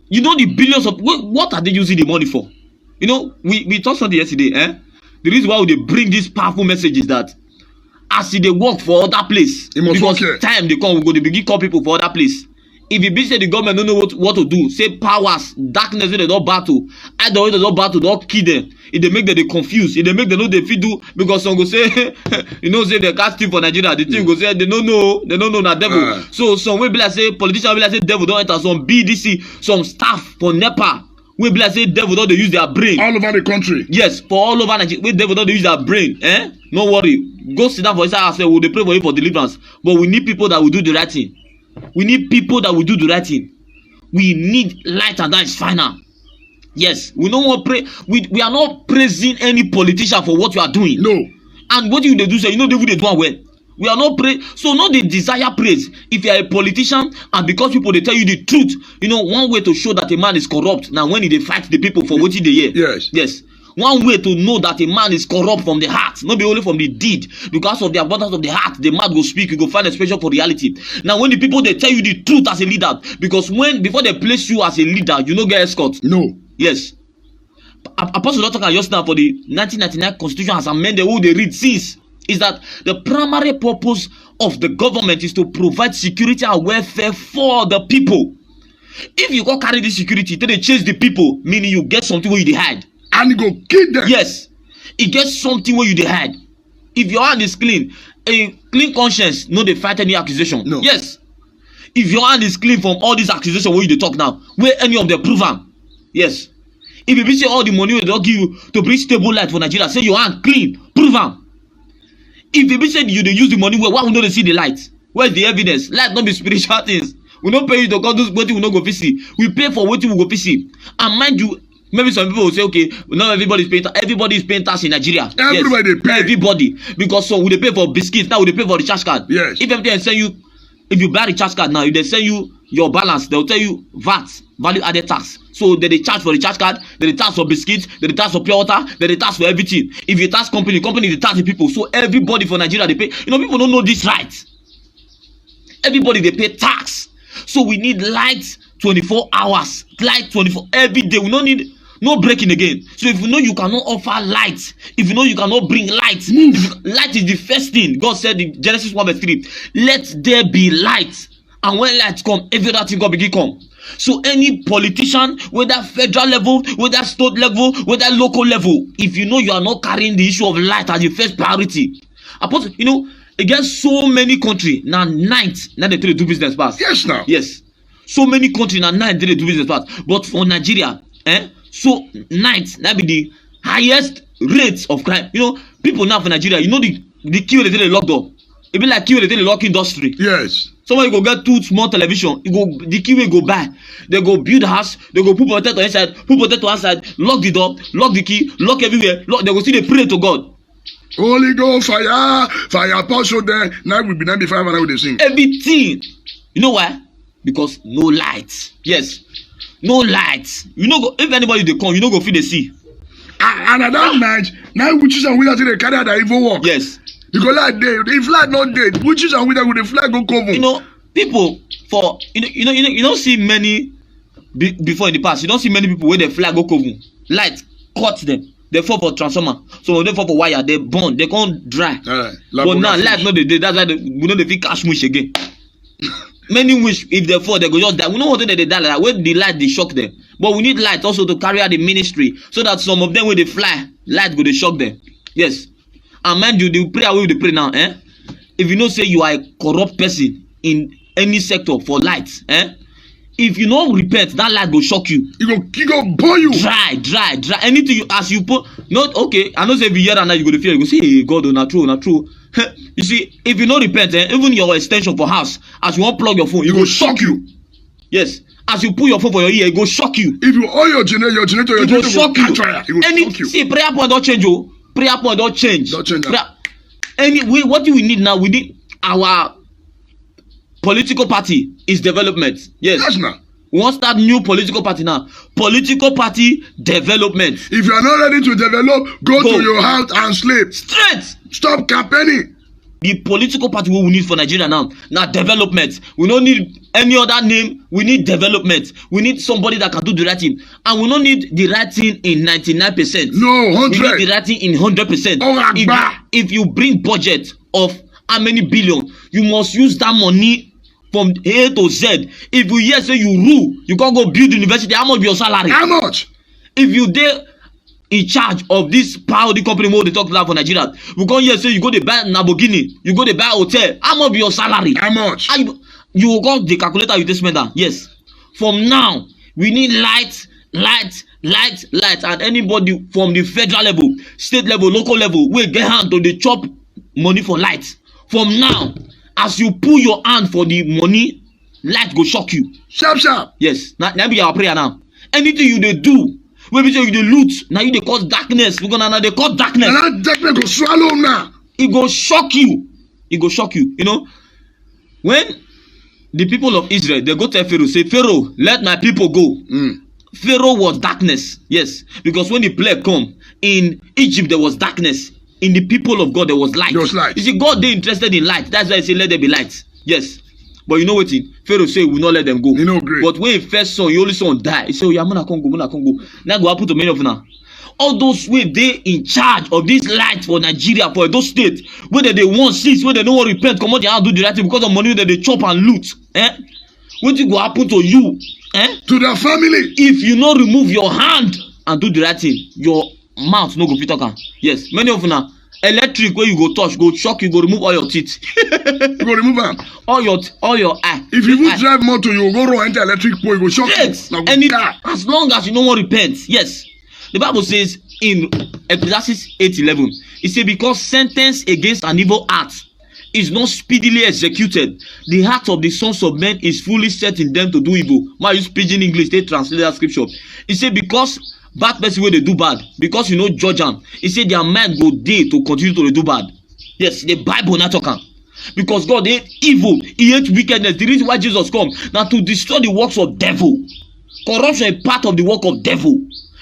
You know the billions of what are they using the money for? You know we talked something yesterday. The reason why they bring this powerful message is that as they work for other place, because time they come, we go to begin call people for other place. If you be say the government don't know what to do, say powers, darkness they don't battle, either way they don't battle, don't kill them. If they make them they confused, if they make them know they fit do, because some go say, you know, say they can't steal for Nigeria, the thing go say they don't know na devil. So some will be like say politicians will be like say devil don't enter, some BDC, some staff for NEPA. We be like say devil don't they use their brain. All over the country. Yes, for all over Nigeria, we devil don't they use their brain. No worry. Go sit down for inside and say, we'll pray for you for deliverance. But we need people that will do the right thing. We need people that will do the right thing. We need light, and that is final. Yes, we don't want pray. We are not praising any politician for what you are doing. No. And what you they do say, you know they do well. We are not pray. So not the desire praise. If you are a politician and because people they tell you the truth, you know one way to show that a man is corrupt. Now when they fight the people for what they hear. Yes. One way to know that a man is corrupt from the heart, not be only from the deed, because of the abundance of the heart, the mouth will speak. You go find expression for reality. Now, when the people they tell you the truth as a leader, because before they place you as a leader, you don't get escort. No. Yes. Apostle Dr. just now for the 1999 Constitution has amended who they read since is that the primary purpose of the government is to provide security and welfare for the people. If you go carry this security, then they chase the people, meaning you get something where you hide. And you go kill them. Yes. It gets something where you hide. If your hand is clean, a clean conscience, no they fight any accusation. No. Yes. If your hand is clean from all these accusations where you talk now, where any of them prove them. Yes. If you be say all the money they don't give you to bring stable light for Nigeria, say your hand clean, prove them. If you be say you use the money, why we don't see the light? Where's the evidence? Light not be spiritual things. We don't pay you to go do what we don't go see. We pay for what we go see. And mind you, maybe some people will say, okay, not everybody is paying tax. Everybody is paying tax in Nigeria. Everybody yes. pay. Everybody. Because so we they pay for biscuits, now we they pay for the recharge card. Yes. If everything send you, if you buy the recharge card now, if they send you your balance, they'll tell you VAT, value added tax. So they charge for the recharge card, they tax for biscuits, they tax for pure water, they tax for everything. If you tax company they tax the people. So everybody for Nigeria they pay. You know, people don't know this right. Everybody they pay tax. So we need light 24 hours, light 24 every day. We don't need no breaking again. So if you know you cannot offer light, if you know you cannot bring light, light is the first thing. God said in Genesis 1:3, let there be light. And when light come, every other thing God begin come. So any politician, whether federal level, whether state level, whether local level, if you know you are not carrying the issue of light as the first priority, you know, against so many countries, now night, now they do business pass. Yes, now. Yes. So many countries now night they do business pass. But for Nigeria, so night, that be the highest rates of crime. You know, people now for Nigeria, you know the key they lock door. It be like key they lock industry. Yes. Somebody go get 2 small television, the key will go buy. They go build a house, they go put potato inside, put potato outside, lock the door, lock the key, lock everywhere, lock, they go see they pray to God. Holy Ghost, fire, fire, apostle there. Now we be 95 and I will sing. Everything. You know why? Because no light. Yes. No light. You know, if anybody they come, you know go feel the sea. And at that night, now witches and wizards they carry that evil work. Yes. Because like they, if light not dead, witches and wizards with the flag go cover. You know, people for you don't see many before in the past. You don't see many people where the flag go cover. Light cut them. They fall for transformer. So they fall for wire. They burn. They can't dry. But now light not the day. That's why we know they feel cash wish again. Many wish if they fall they go just die. We know what they die like that. When the light they shock them. But we need light also to carry out the ministry so that some of them when they fly, light go they shock them. Yes. And mind you, the prayer we pray now, if you know say you are a corrupt person in any sector for light, if you don't repent, that light will shock you. He go burn you. Dry. Anything you ask, you put not okay. I know say if you hear that now you go to fear. You go say, hey, God, not true. You see, if you don't repent, even your extension for house, as you want plug your phone, it will shock you. Yes. As you put your phone for your ear, it go shock you. If you oil your generator, it will shock you. It will shock you. See, prayer point don't change, oh. Prayer point don't change. Don't change. Anyway, what do we need now? We need our political party is development. Yes. Yes, now. We want to start new political party now. Political party development. If you are not ready to develop, go to your house and sleep. Straight. Stop campaigning. The political party we need for Nigeria now development. We don't need any other name. We need development. We need somebody that can do the right thing. And we don't need the right thing in 99%. No, 100. We need the right thing in 100%. If you bring budget of how many billion, you must use that money from A to Z. If you hear say you rule, you can't go build university. How much be your salary? How much? If you dey in charge of this power company wey dey talk about for Nigeria, we come hear say you go dey buy Lamborghini, you go dey buy hotel. How much be your salary? How much? You go come the calculator you take spend am. Yes. From now, we need light, and anybody from the federal level, state level, local level, wey get hand to dey chop money for light. From now, as you pull your hand for the money, light go shock you. Sharp. Yes. Now be our prayer now. Anything you dey do, wey be say you dey loot, now you dey cause darkness. Because now they cause darkness. And that darkness go swallow now. It go shock you. It go shock you. You know, when the people of Israel they go tell Pharaoh, say, Pharaoh, let my people go. Pharaoh was darkness. Yes. Because when the plague come in Egypt, there was darkness. In the people of God, there was light. You see, God they interested in light. That's why he say, let there be light. Yes. But you know what? Pharaoh say, we will not let them go. You know, great. But when he first saw, he only saw die. He said, oh, yeah, I'm gonna go. Now go happen to many of now. All those way they in charge of this light for Nigeria, for those states, whether they want cease, whether they don't want to repent, come out and do the right thing because of money that they chop and loot. What will happen to you? To their family. If you not remove your hand and do the right thing, your mouth no go fit talk. Yes, many of now electric where you go touch, go shock you, go remove all your teeth. You go remove them. All your eye. If you even drive motor, you go run enter electric pole, you go shock you. As long as you don't want to repent. Yes. The Bible says in Ecclesiastes 8:11, it says, because sentence against an evil act is not speedily executed, the heart of the sons of men is fully set in them to do evil. My use pidgin English, they translate that scripture. It says, because bad person wey dey do bad, because you know judge am, e say their mind go dey to continue to dey do bad. Yes, the Bible na talk am. Because God hate evil, he hate wickedness. The reason why Jesus come na to destroy the works of devil. Corruption is part of the work of devil.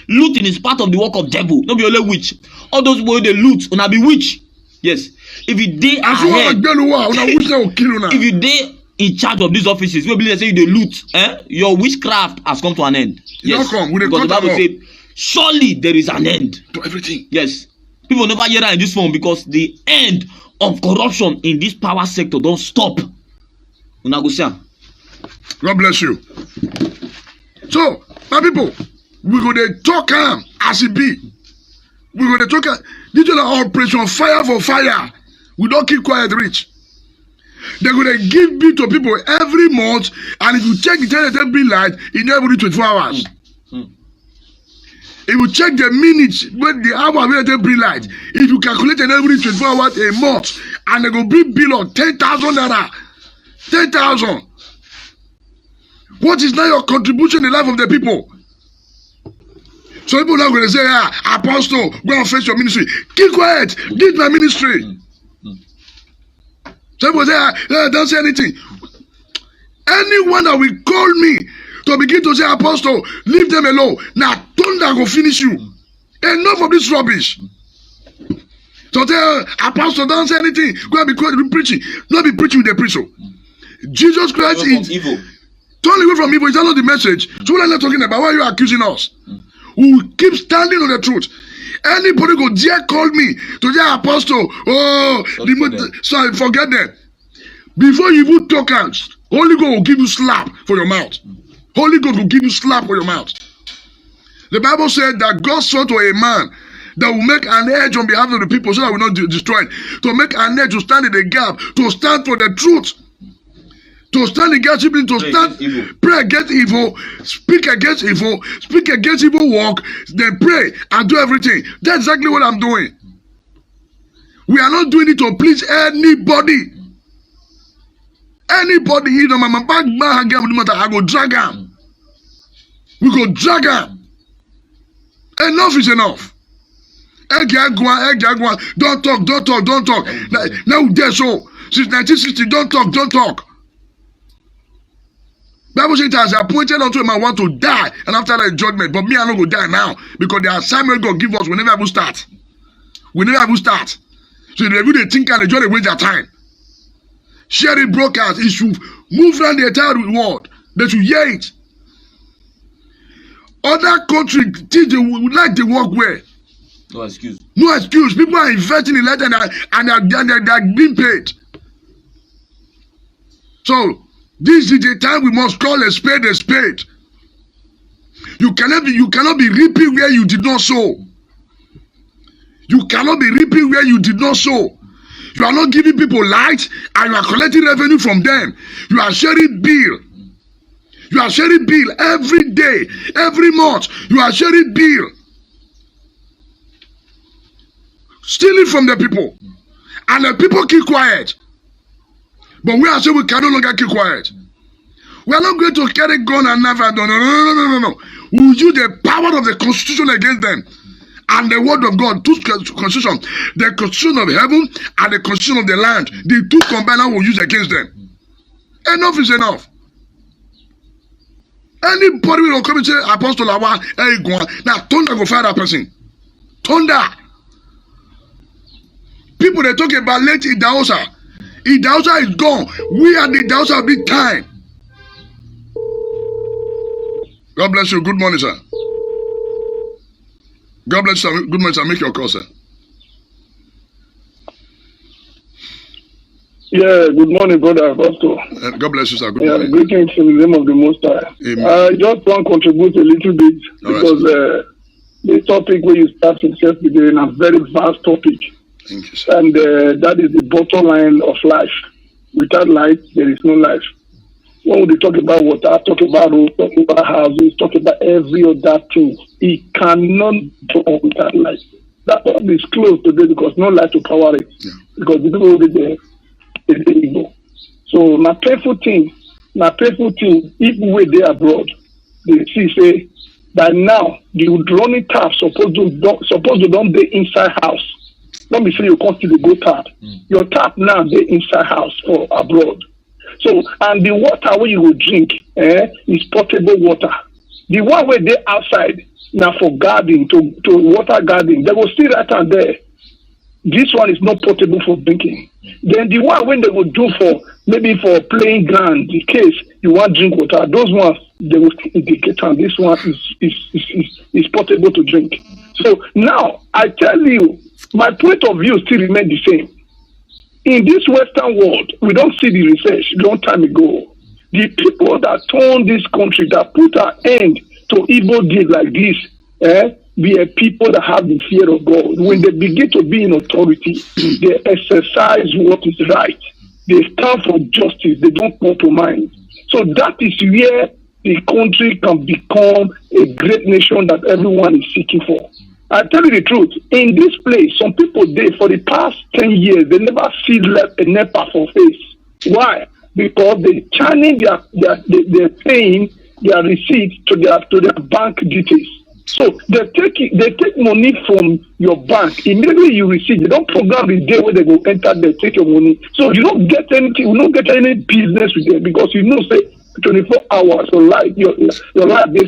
Looting is part of the work of devil. No be only witch. All those wey dey loot una be witch. Yes. If you dey ahead, if you dey in charge of these offices, we believe they say they loot. Your witchcraft has come to an end. Yes. Come, because the Bible says, surely there is an end to everything. Yes. People never hear that in this form because the end of corruption in this power sector don't stop. God bless you. So, my people, we go to talk as it be. We go to talk. This is our operation fire for fire. We don't keep quiet, rich. They're going to give bill to people every month, and if you check the television bill light, it never reach 24 hours. If you check the minutes when the hour when they bill light, if you calculate an every 24 hours a month, and they go bring bill of 10,000 naira, 10,000. What is now your contribution in the life of the people? So people are going to say, Apostle, go and face your ministry. Keep quiet. This is my ministry. So people say, don't say anything. Anyone that will call me to begin to say, Apostle, leave them alone. Now, thunder will finish you. Enough of this rubbish. So tell Apostle, don't say anything. Go and be preaching. Not be preaching with the preacher. Jesus Christ is evil. Turn away from evil. Is that not the message? So what are you talking about? Why are you accusing us? We will keep standing on the truth. Anybody go dare call me to say Apostle. Sorry, forget that. Before you even talk out, Holy God will give you slap for your mouth. Holy God will give you slap for your mouth. The Bible said that God sought to a man that will make an edge on behalf of the people so that we will not destroy it. To make an edge, to stand in the gap, to stand for the truth. To stand against evil, to stand, pray against evil, speak against evil work, then pray and do everything. That's exactly what I'm doing. We are not doing it to please anybody. Anybody, you know, my back, I go drag him. We go drag him. Enough is enough. Don't talk. Now they're so. Since 1960, don't talk. Bible says it has appointed unto him I want to die, and after that judgment. But me, I'm not going to die now because the assignment God give us, we never will start. So the review they think and they just waste their time. Share it broadcast. It should move around the entire world. They should hear it. Other countries think they would like the work well. No excuse. People are investing in that and they're being paid. So this is the time we must call a spade a spade. You cannot be reaping where you did not sow. You cannot be reaping where you did not sow. You are not giving people light and you are collecting revenue from them. You are sharing bill. You are sharing bill every day, every month. You are sharing bill. Stealing from the people. And the people keep quiet. But we are saying we can no longer keep quiet. We are not going to carry gun and knife. No. We will use the power of the constitution against them. And the word of God, two constitutions, the constitution of heaven and the constitution of the land, the two combined will use against them. Enough is enough. Anybody will come and say, Apostle Lawa, hey, go on. Now, thunder go fire that person. Thunder. People they talk about late Idahosa. Idahosa is gone. We are the Idahosa big time. God bless you. Good morning, sir. God bless you. Good morning, sir. Make your call, sir. Yeah, good morning, brother Apostle. God bless you, sir. Good morning. Greetings in the name of the Most High. Amen. I just want to contribute a little bit because the topic where you started yesterday is a very vast topic. Thank you, sir. And that is the bottom line of life. Without life, there is no life. When we talk about water, talk about roads, talk about houses, talk about every other thing, it cannot go on without life. That is close today because no life to power it. Yeah. Because the people over there, they're evil. So, my painful thing, if we dey abroad, they see say that now the running tap supposed to don't be inside house. Let me say you come to the go tap. Your tap now they inside house for abroad. So, and the water where you will drink is potable water. The one where they outside now for garden to water garden, they will still right and there. This one is not potable for drinking. Then the one when they will do for maybe for playing ground, in case you want drink water, those ones they will indicate and this one is portable to drink. So now I tell you, my point of view still remains the same. In this Western world, we don't see the research long time ago. The people that turn this country, that put an end to evil deeds like this, we are people that have the fear of God. When they begin to be in authority, they exercise what is right. They stand for justice. They don't compromise. So that is where the country can become a great nation that everyone is seeking for. I tell you the truth, in this place, some people there for the past 10 years, they never see a NEPA for face. Why? Because they channel they're paying their receipts to their bank details. So they take money from your bank. Immediately you receive, they don't program the day where they go enter, they take your money. So you don't get anything, you don't get any business with them because you know, say 24 hours your life is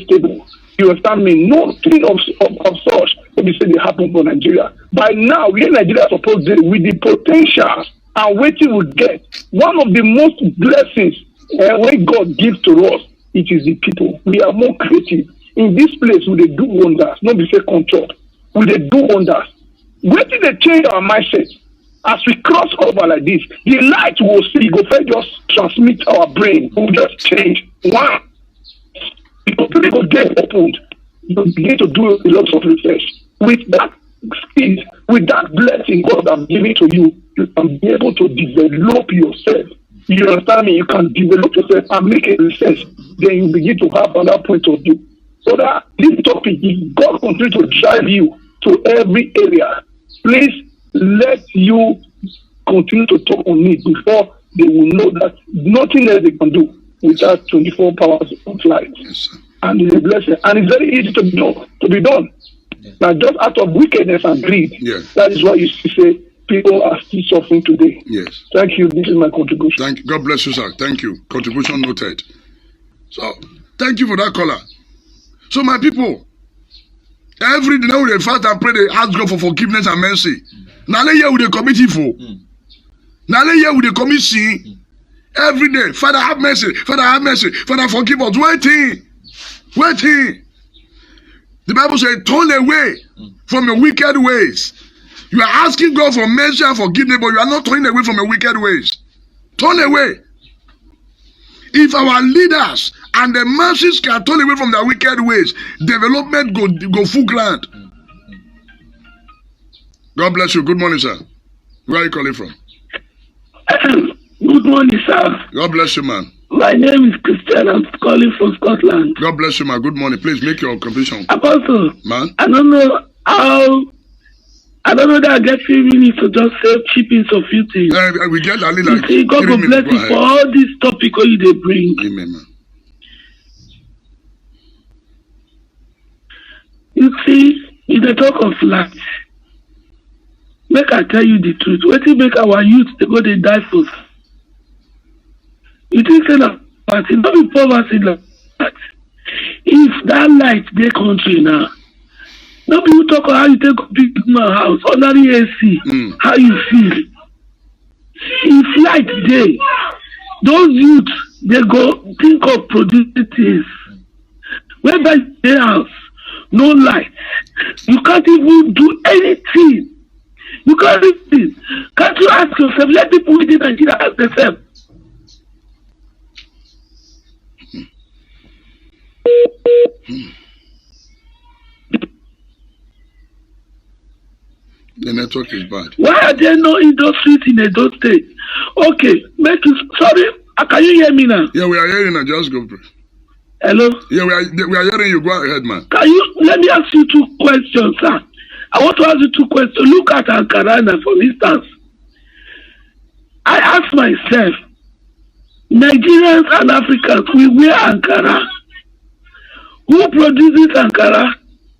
stable. You understand me? Nothing of such when you say they happen for Nigeria. By now, we in Nigeria supposed to with the potential and waiting we get. One of the most blessings when God gives to us, it is the people. We are more creative. In this place, we do wonders, not be say control. We do wonders. Wait till they change our mindset. As we cross over like this, the light will see, go first just transmit our brain. We'll just change. Wow. Because people get opened. You begin to do a lot of research. With that speed, with that blessing God has given to you, you can be able to develop yourself. You understand me? You can develop yourself and make a research. Then you begin to have another point of view. So that this topic, if God continues to drive you to every area, please let you continue to talk on it before they will know that nothing else they can do without 24 hours of light. Yes, and it's a blessing. And it's very easy to be done. Now, just out of wickedness and greed, that is why you say people are still suffering today. Yes. Thank you. This is my contribution. Thank you. God bless you, sir. Thank you. Contribution noted. So, thank you for that caller. So, my people, every day now they fast and pray, they ask God for forgiveness and mercy. Now, let you commit evil. Now, let you commit sin. Every day, Father, have mercy. Father, have mercy. Father, forgive us. Waiting. The Bible says, turn away from your wicked ways. You are asking God for mercy and forgiveness, but you are not turning away from your wicked ways. Turn away. If our leaders and the masses can turn away from their wicked ways, development go full ground. God bless you. Good morning, sir. Where are you calling from? Good morning, sir. God bless you, man. My name is Christian. I'm calling from Scotland. God bless you, man. Good morning. Please make your contribution. Apostle, man. I don't know that I get 3 minutes to just say chippings of few things. We get a little like see, God will bless you for all this topic you bring. Amen, man. You see, in the talk of light, make I tell you the truth. What will make our youth they go they die for? You think say that it not be poverty like that. If that light they country now, no people talk about how you take a big man house under the AC, how you feel. If light day, those youth they go think of producing things. Whereby their house, no light, you can't even do anything. You can't even. Can't you ask yourself? Let people within Nigeria ask themselves. The network is bad. Why are there no industries in Edo State? Okay, make you sorry. Can you hear me now? Yeah, we are hearing you. Just go. Hello? Yeah, we are hearing you. Go ahead, man. Can you let me ask you 2 questions, sir? I want to ask you 2 questions. Look at Ankara now, for instance. I ask myself, Nigerians and Africans, we wear Ankara. Who produces Ankara?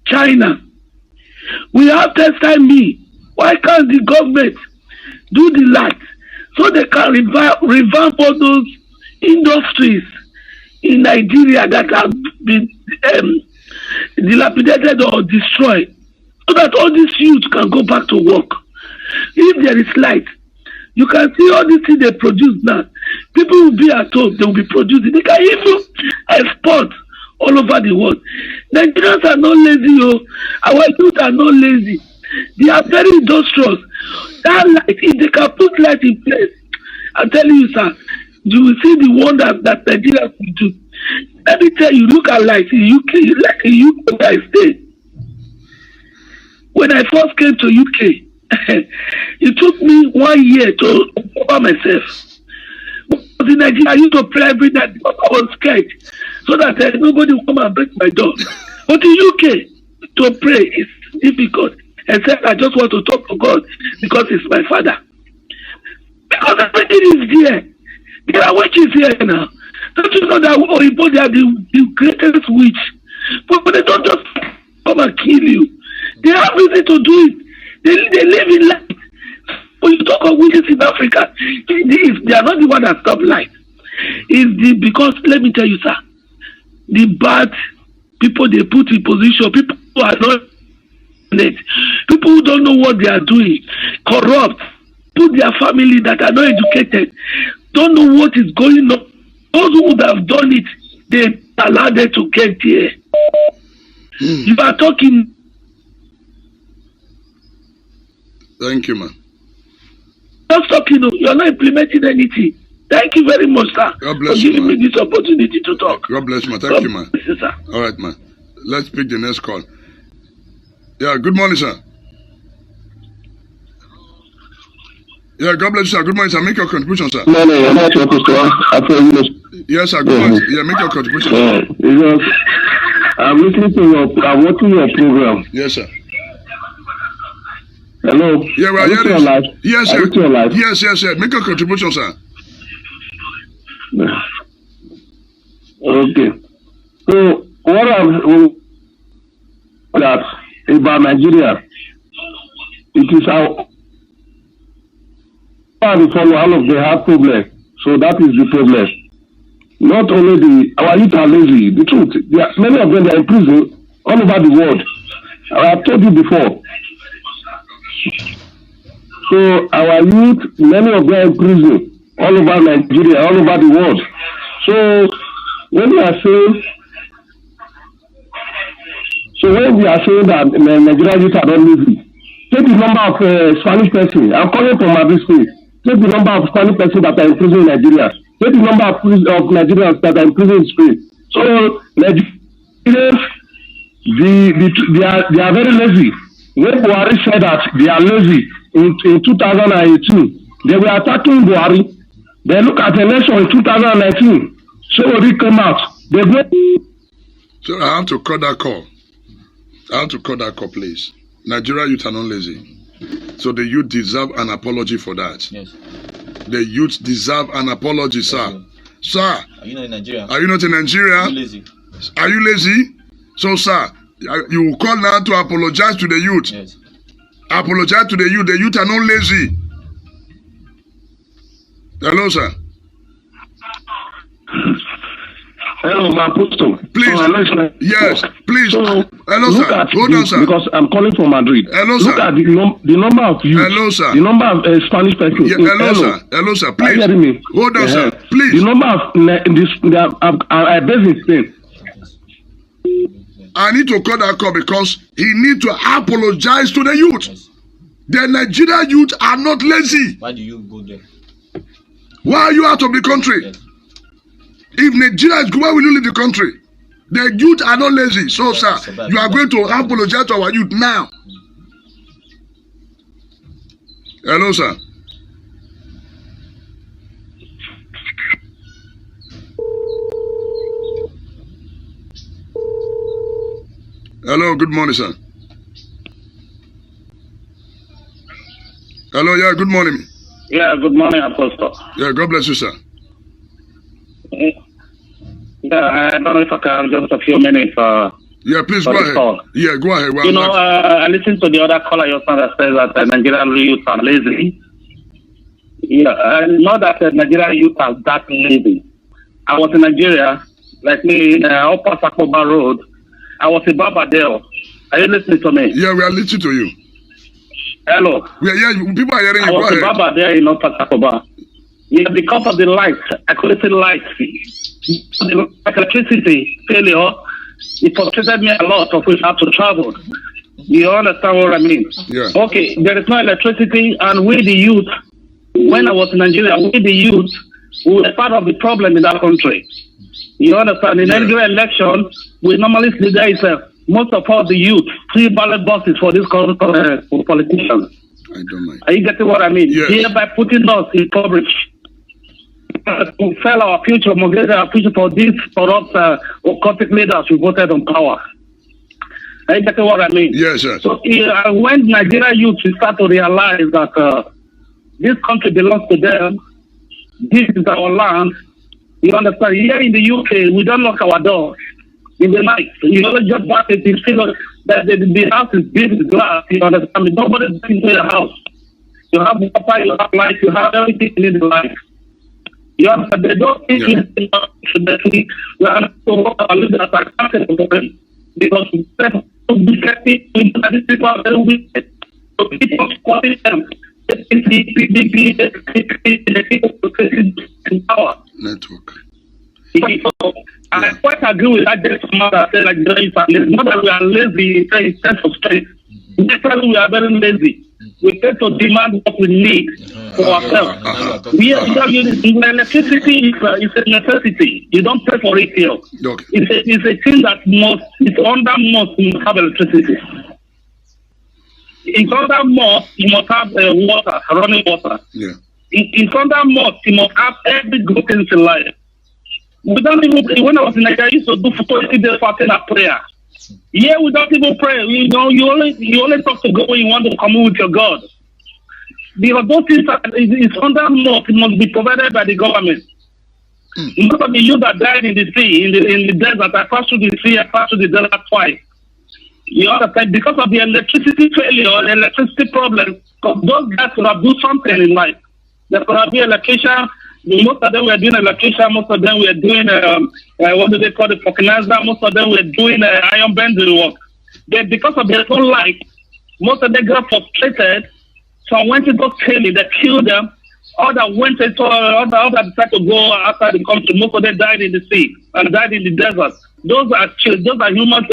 China. We have textile mill. Why can't the government do the light so they can revamp all those industries in Nigeria that have been dilapidated or destroyed, so that all these youth can go back to work? If there is light, You can see all these things they produce now. People will be at home, they will be producing. They can even export all over the world. Nigerians are not lazy, oh. Our youth are not lazy. They are very industrious. That light, if they can put light in place, I'm telling you, sir, you will see the wonder that Nigeria will do. Let me tell you, look at light in UK, like in UK where I stay. When I first came to UK, it took me 1 year to cover myself. But in Nigeria, I used to pray every night because I was scared, so that nobody will come and break my door. But in UK, to pray is difficult. Except I just want to talk to God because He's my Father. Because everything is there. There are witches here now. Don't you know that Oyibo, they are the greatest witch? But they don't just come and kill you. They have reason to do it. They live in light. When you talk of witches in Africa, they are not the one that stop light. Because let me tell you, sir, the bad people they put in position, people who are not people who don't know what they are doing, corrupt, put their family that are not educated, don't know what is going on. Those who would have done it, they allow them to get here. You are talking. Thank you, man. Just talking, you are not implementing anything. Thank you very much, sir, God bless for you, giving man. me this opportunity to talk. God bless you, man. Thank you, man. Bless you, sir. All right, man. Let's pick the next call. Yeah, good morning, sir. Yeah, God bless you, sir. Good morning, sir. Make your contribution, sir. No, I'm not your question. Yes, sir. Good morning. Yeah, make your contribution. Because I'm listening to I'm watching your program. Yes, sir. Hello. Yeah, we are you hearing. live? Yes, Are sir. you still alive? Yes. Make your contribution, sir. Okay. So what I'm that about Nigeria, it is our follow all of them have problem. So that is the problem. Not only our youth are lazy. The truth, many of them are in prison all over the world. I have told you before. So our youth, many of them are in prison all over Nigeria, all over the world. So when we are saying that Nigerian youth are not lazy, take the number of Spanish persons. I'm calling from Madrid State. Take the number of Spanish persons that are in prison in Nigeria. Take the number of Nigerians that are in prison in Spain. So Nigerians, they are very lazy. When Buhari said that they are lazy in 2018, they were attacking Buhari. They look at the election in 2019. So they come out. They go. So I have to cut that call. Please. Nigeria youth are not lazy. So the youth deserve an apology for that. Yes. The youth deserve an apology, sir. Yes, sir. Are you not in Nigeria? Are you not in Nigeria? Are you lazy? Are you lazy? So, sir, you will call now to apologize to the youth. Yes. Apologize to the youth. The youth are not lazy. Hello, sir. Hello, my apostle. Please. Yes, please. So, hello, sir. Hold on, sir. Because I'm calling from Madrid. Hello, sir. Look at the number of youth. Hello, sir. The number of Spanish persons. Yeah, hello, sir. Hello, sir. Please. Are you hearing me? Hold on, sir. Please. The number of I based in Spain. I need to cut that call because he need to apologize to the youth. Yes. The Nigerian youth are not lazy. Why do you go there? Why are you out of the country? Yes. If Nigeria is good, why will you leave the country? The youth are not lazy. So, sir, you are going to apologize to our youth now. Hello, sir. Hello, good morning, sir. Hello, yeah, good morning. Yeah, good morning, Apostle. Yeah, God bless you, sir. Yeah, I don't know if I can just a few minutes. Yeah, please go ahead. Call. Yeah, go ahead. You know, I listened to the other caller yesterday that says that Nigerian youth are lazy. Yeah, I know that Nigerian youth are that lazy. I was in Nigeria, like me, in Upper Sakoba Road. I was in Barbadale. Are you listening to me? Yeah, we are listening to you. Hello. We are hearing, people are hearing I you. Go was a ahead. barber there in Upper Tacoba. Yeah, because of the lights, accuracy lights, the electricity failure, it frustrated me a lot of which I have to travel. You understand what I mean? Yeah. Okay, there is no electricity, and we the youth, when I was in Nigeria, we the youth, we were part of the problem in that country. You understand? In every election, we normally see there is most of us, the youth, 3 ballot boxes for this for politicians. I don't mind. Are you getting what I mean? Yes. Hereby putting us in coverage. To sell our future, mortgage our future for these corrupt occultic leaders who voted on power. Are you getting what I mean? Yes, sir. So when Nigeria youth will start to realize that this country belongs to them, this is our land, you understand? Here in the UK, we don't lock our doors in the night. You only just back it, you feel that the house is built with glass, you understand? Nobody's going to your house. You have water, you have light, you have everything in the life. You understand? They don't think we are not to work our leaders are accountable for them because we have to be careful that these people are very wicked. So people supporting them. The people in power. Network. So, I quite agree with that gentleman that said like not that we are lazy in terms of strength. Naturally, we are very lazy. We tend to demand what we need for ourselves. Electricity is a necessity. You don't pay for it here. Okay. It's a thing that it's under must have electricity. In under must, you must have water, running water. Yeah. In under must, you must have every good thing in life. We don't even, when I was in Nigeria, I used to do 40 days fasting and prayer. Yeah, we don't even pray. You know, you only talk to God when you want to commune with your God. Because those things is under law. It must be provided by the government. Most of the youth that died in the sea, in the desert, I passed through the sea, I passed through the desert twice. You understand? Because of the electricity failure, the electricity problem, because those guys could have done something in life. There could have been electrician. Most of them were doing electrician, most of them were doing, what do they call it, vulcanizer, most of them were doing iron bending work. But because of their own life, most of them got frustrated. Some went into killing, they killed them. Others went into, others decided to go outside the country. Most of them died in the sea and died in the desert. Those are humans,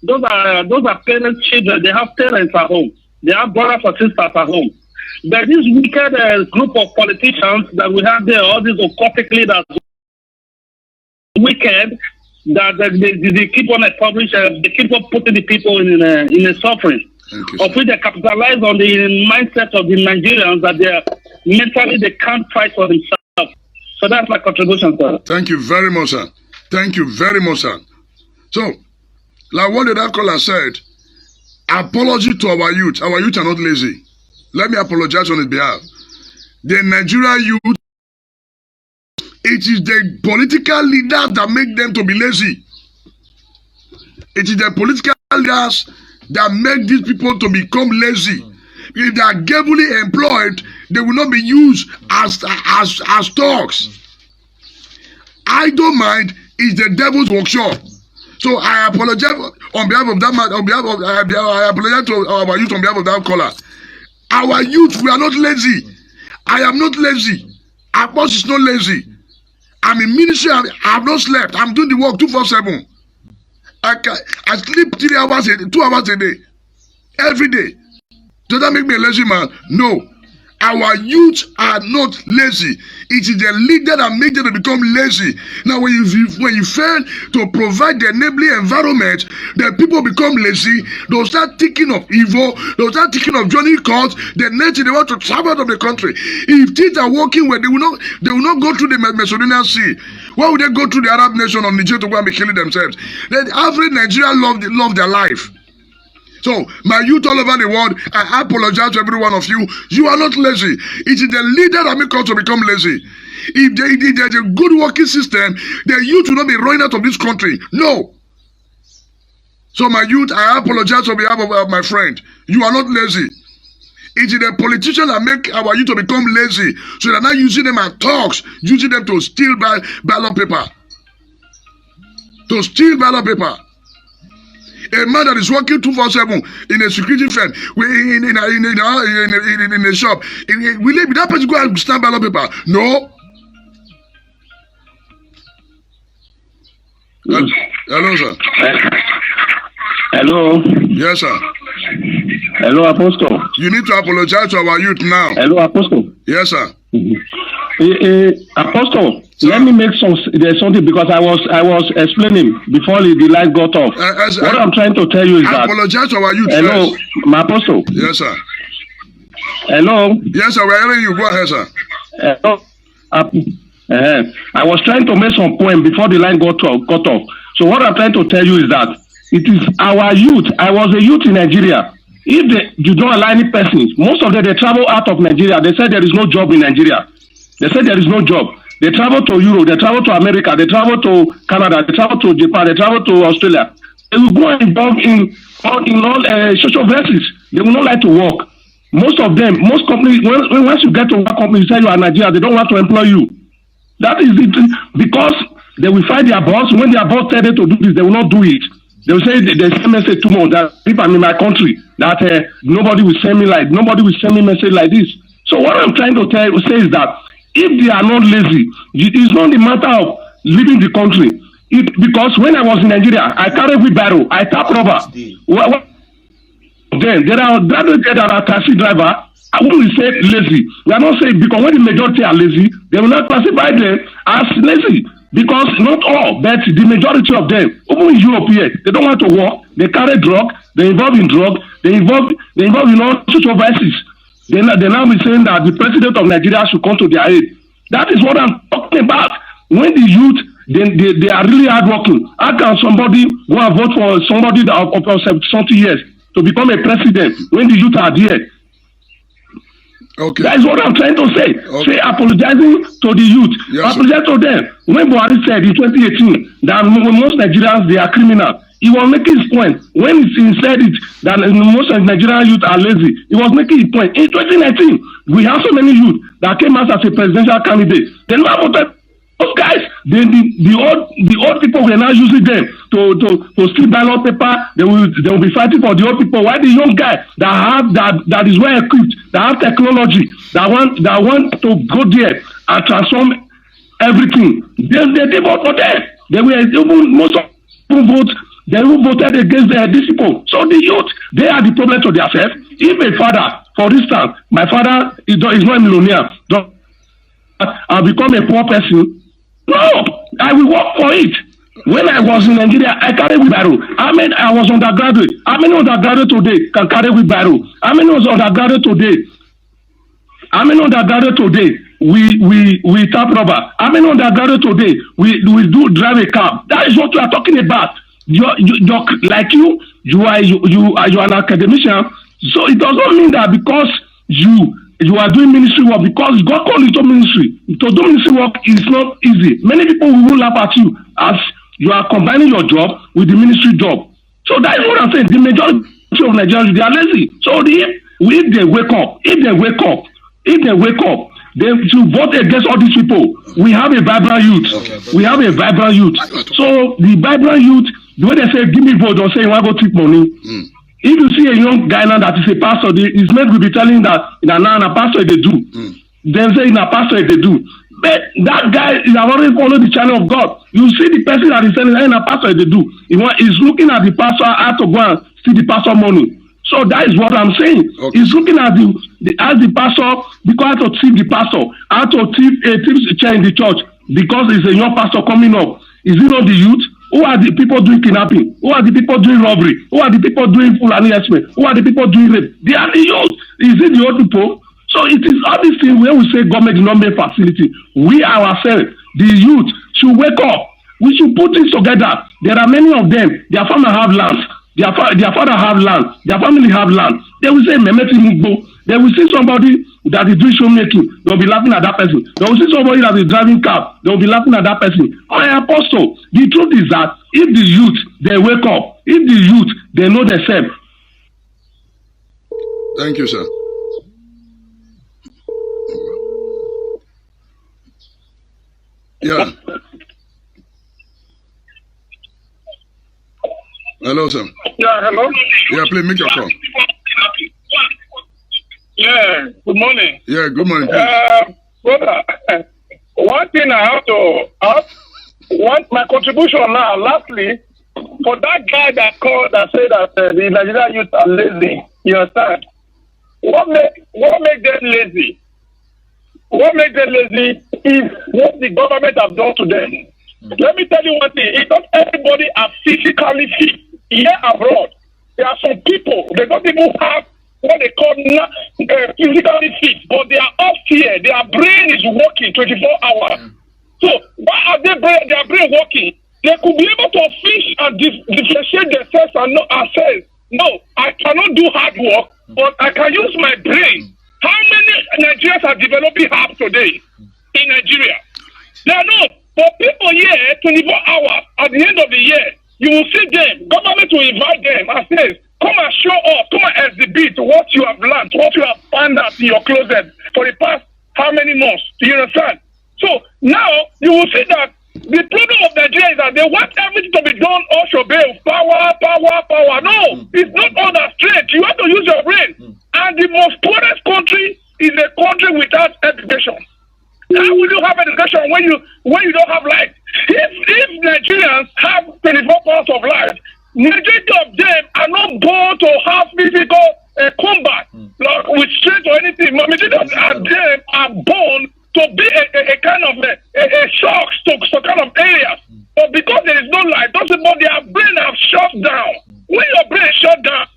those are parents, children. They have parents at home. They have brothers or sisters at home. But this wicked group of politicians that we have there, all these occultic leaders, wicked, that they keep on establishing, they keep on putting the people in a suffering. Of which they capitalize on the mindset of the Nigerians that they can't fight for themselves. So that's my contribution, sir. Thank you very much, sir. Thank you very much, sir. So, like what the other caller said, apology to our youth. Our youth are not lazy. Let me apologize on his behalf. The Nigerian youth, it is the political leaders that make them to be lazy. It is the political leaders that make these people to become lazy. If they are gainfully employed, they will not be used as dogs. I don't mind. It's the devil's workshop. So I apologize on behalf of that man. I apologize to our youth on behalf of that caller. Our youth, we are not lazy. I am not lazy. Our boss is not lazy. I'm in ministry. I have not slept. I'm doing the work 24/7. I sleep 2 hours a day, every day. Does that make me a lazy man? No. Our youth are not lazy. It is the leader that makes them to become lazy. Now, when you fail to provide the enabling environment, the people become lazy. They'll start thinking of evil. They'll start thinking of joining cause. The next thing they want to travel out of the country. If things are working well, they will not go through the Mediterranean Sea. Why would they go through the Arab nation or Nigeria to go and be killing themselves? The average Nigerian love their life. So, my youth all over the world, I apologize to every one of you. You are not lazy. It is the leader that makes us to become lazy. If there's a good working system, the youth will not be running out of this country. No. So, my youth, I apologize on behalf of my friend. You are not lazy. It is the politicians that make our youth to become lazy. So, they're not using them as talks, using them to steal ballot paper. To steal ballot paper. A man that is working 247 in a security firm, in a shop, will that person go and stand ballot paper? No. Hello, sir. Hello. Yes, sir. Hello, Apostle. You need to apologize to our youth now. Hello, Apostle. Yes, sir. Apostle, Sir. let me make something because I was explaining before the light got off. What I'm trying to tell you is that. Apologize to our youth. Hello, first. my Apostle. Yes, sir. Hello. Yes, sir. We're hearing you. Go ahead, sir. Hello. I was trying to make some point before the line got off. So what I'm trying to tell you is that it is our youth. I was a youth in Nigeria. If you don't allow any persons, most of them, they travel out of Nigeria. They say there is no job in Nigeria. They say there is no job. They travel to Europe, they travel to America, they travel to Canada, they travel to Japan, they travel to Australia. They will go involved in all social verses. They will not like to work. Most of them, most companies, once you get to one company, you say you are Nigeria, they don't want to employ you. That is it, because they will find their boss. When their boss tell them to do this, they will not do it. They will say they send message tomorrow that if I'm in my country, that nobody will send me message like this. So what I'm trying to say is that if they are not lazy, it's not the matter of leaving the country. Because when I was in Nigeria, I carried wheelbarrow, I tap rubber. Then there are taxi driver. I wouldn't say lazy. We are not saying, because when the majority are lazy, they will not classify them as lazy. Because not all, but the majority of them, even in Europe here, they don't want to work. They carry drug. They involve in drug. They involve in all social vices. They now be saying that the president of Nigeria should come to their aid. That is what I'm talking about. When the youth, they are really hardworking. How can somebody go and vote for somebody of 70 years to become a president when the youth are there? Okay. That is what I'm trying to say. Okay. Say apologizing to the youth. Yes, apologize to them. When Buhari said in 2018 that most Nigerians, they are criminal, he was making his point. When he said it, that most Nigerian youth are lazy, he was making his point. In 2019, we have so many youth that came out as a presidential candidate. They never voted. Those guys, the old people were now using them to steal ballot paper. They will be fighting for the old people. Why the young guy that is well equipped, that have technology, that want to go there and transform everything? They vote for them. They were even most of them vote. They who voted against these people. So the youth, they are the problem to themselves. If a father, for instance, my father is not a millionaire, I'll become a poor person. No, I will work for it. When I was in Nigeria, I carried wheelbarrow. I was undergraduate. How many undergraduate today can carry wheelbarrow? How many undergraduate today? We tap rubber. How many undergraduate today we do drive a car? That is what we are talking about. Like you are an academician. So it does not mean that because you are doing ministry work, because God called you to ministry. To do ministry work is not easy. Many people will laugh at you as you are combining your job with the ministry job. So that is what I'm saying. The majority of Nigerians, they are lazy. So if they wake up, they should vote against all these people. We have a vibrant youth. So the vibrant youth, the way they say, give me vote, or say, you want to go take money. If you see a young guy now that is a pastor, his mate will be telling that in a pastor they do. Then say in a pastor they do. But that guy is already following the channel of God. You see the person that is telling in a pastor they do. He's looking at the pastor how to go and see the pastor money. So that is what I'm saying. Okay. He's looking at the pastor, because how to tip the pastor, how to tip a chair in the church, because it's a young pastor coming up. Is it not the youth? Who are the people doing kidnapping? Who are the people doing robbery? Who are the people doing Fulani Esme? Who are the people doing rape? They are the youth. Is it the old people? So it is all these things when we say government did not make facility. We ourselves, the youth, should wake up. We should put things together. There are many of them. Their family have lands. Their father have land. Their family have land. They will say, Memeti Mugbo. They will see somebody that is doing showmaking. They will be laughing at that person. They will see somebody that is driving car. They will be laughing at that person. My apostle, the truth is that if the youth, they wake up. If the youth, they know themselves. Thank you, sir. Yeah. Hello, sir. Yeah, hello. Yeah, please make your call. Yeah, good morning. Yeah, good morning. Brother, one thing I have to ask, my contribution now, lastly, for that guy that called and said that the Nigerian youth are lazy, you understand? What make them lazy? What makes them lazy is what the government have done to them. Let me tell you one thing, it's not everybody are physically fit. Here abroad, there are some people, they don't even have what they call physically fit, but they are up here, their brain is working 24 hours. So why are their brain working? They could be able to fish and differentiate themselves and say, no, I cannot do hard work, but I can use my brain. How many Nigerians are developing apps today in Nigeria? They are not. For people here, 24 hours, at the end of the year, you will see them, government will invite them and say, come and show us, come and exhibit what you have learned, what you have found out in your closet for the past how many months. Do you understand? So now you will see that the problem of Nigeria is that they want everything to be done Oshobe, power. No, it's not all that straight. You have to use your brain. And the most poorest country is a country without education. How will you have education when you don't have light? If Nigerians have 24 hours of light, majority of them are not born to have physical combat, like with strength or anything. Majority of them are born to be a kind of a shock to kind of areas. But because there is no light, those people, their brain have shut down. When your brain shut down,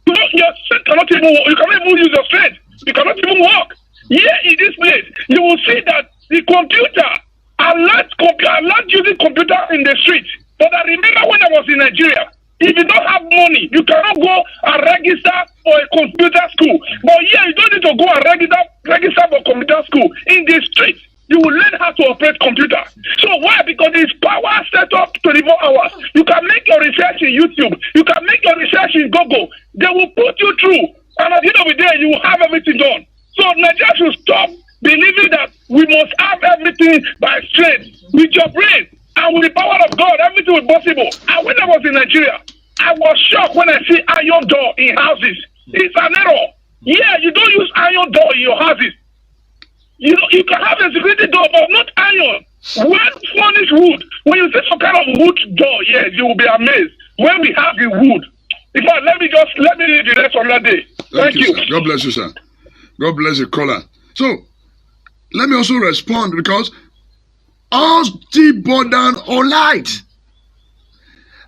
your strength cannot even work. You cannot even use your strength. You cannot even walk. Here in this place, you will see that the computer, I learned using computer in the street. But I remember when I was in Nigeria, if you don't have money, you cannot go and register for a computer school. But here, you don't need to go and register for computer school. In the street, you will learn how to operate computer. So why? Because it's power set up 24 hours. You can make your research in YouTube. You can make your research in Google. They will put you through. And at the end of the day, you will have everything done. So Nigeria should stop believing that we must have everything by strength. With your brain and with the power of God, everything will be possible. And when I was in Nigeria, I was shocked when I see iron door in houses. It's an error. Yeah, you don't use iron door in your houses. You can have a security door, but not iron. When furnished wood, when you see some kind of wood door, yes, you will be amazed. When we have the wood. In fact, let me read the rest of that day. Thank you. Sir. God bless you, sir. God bless the caller. So, let me also respond because all still born down on light.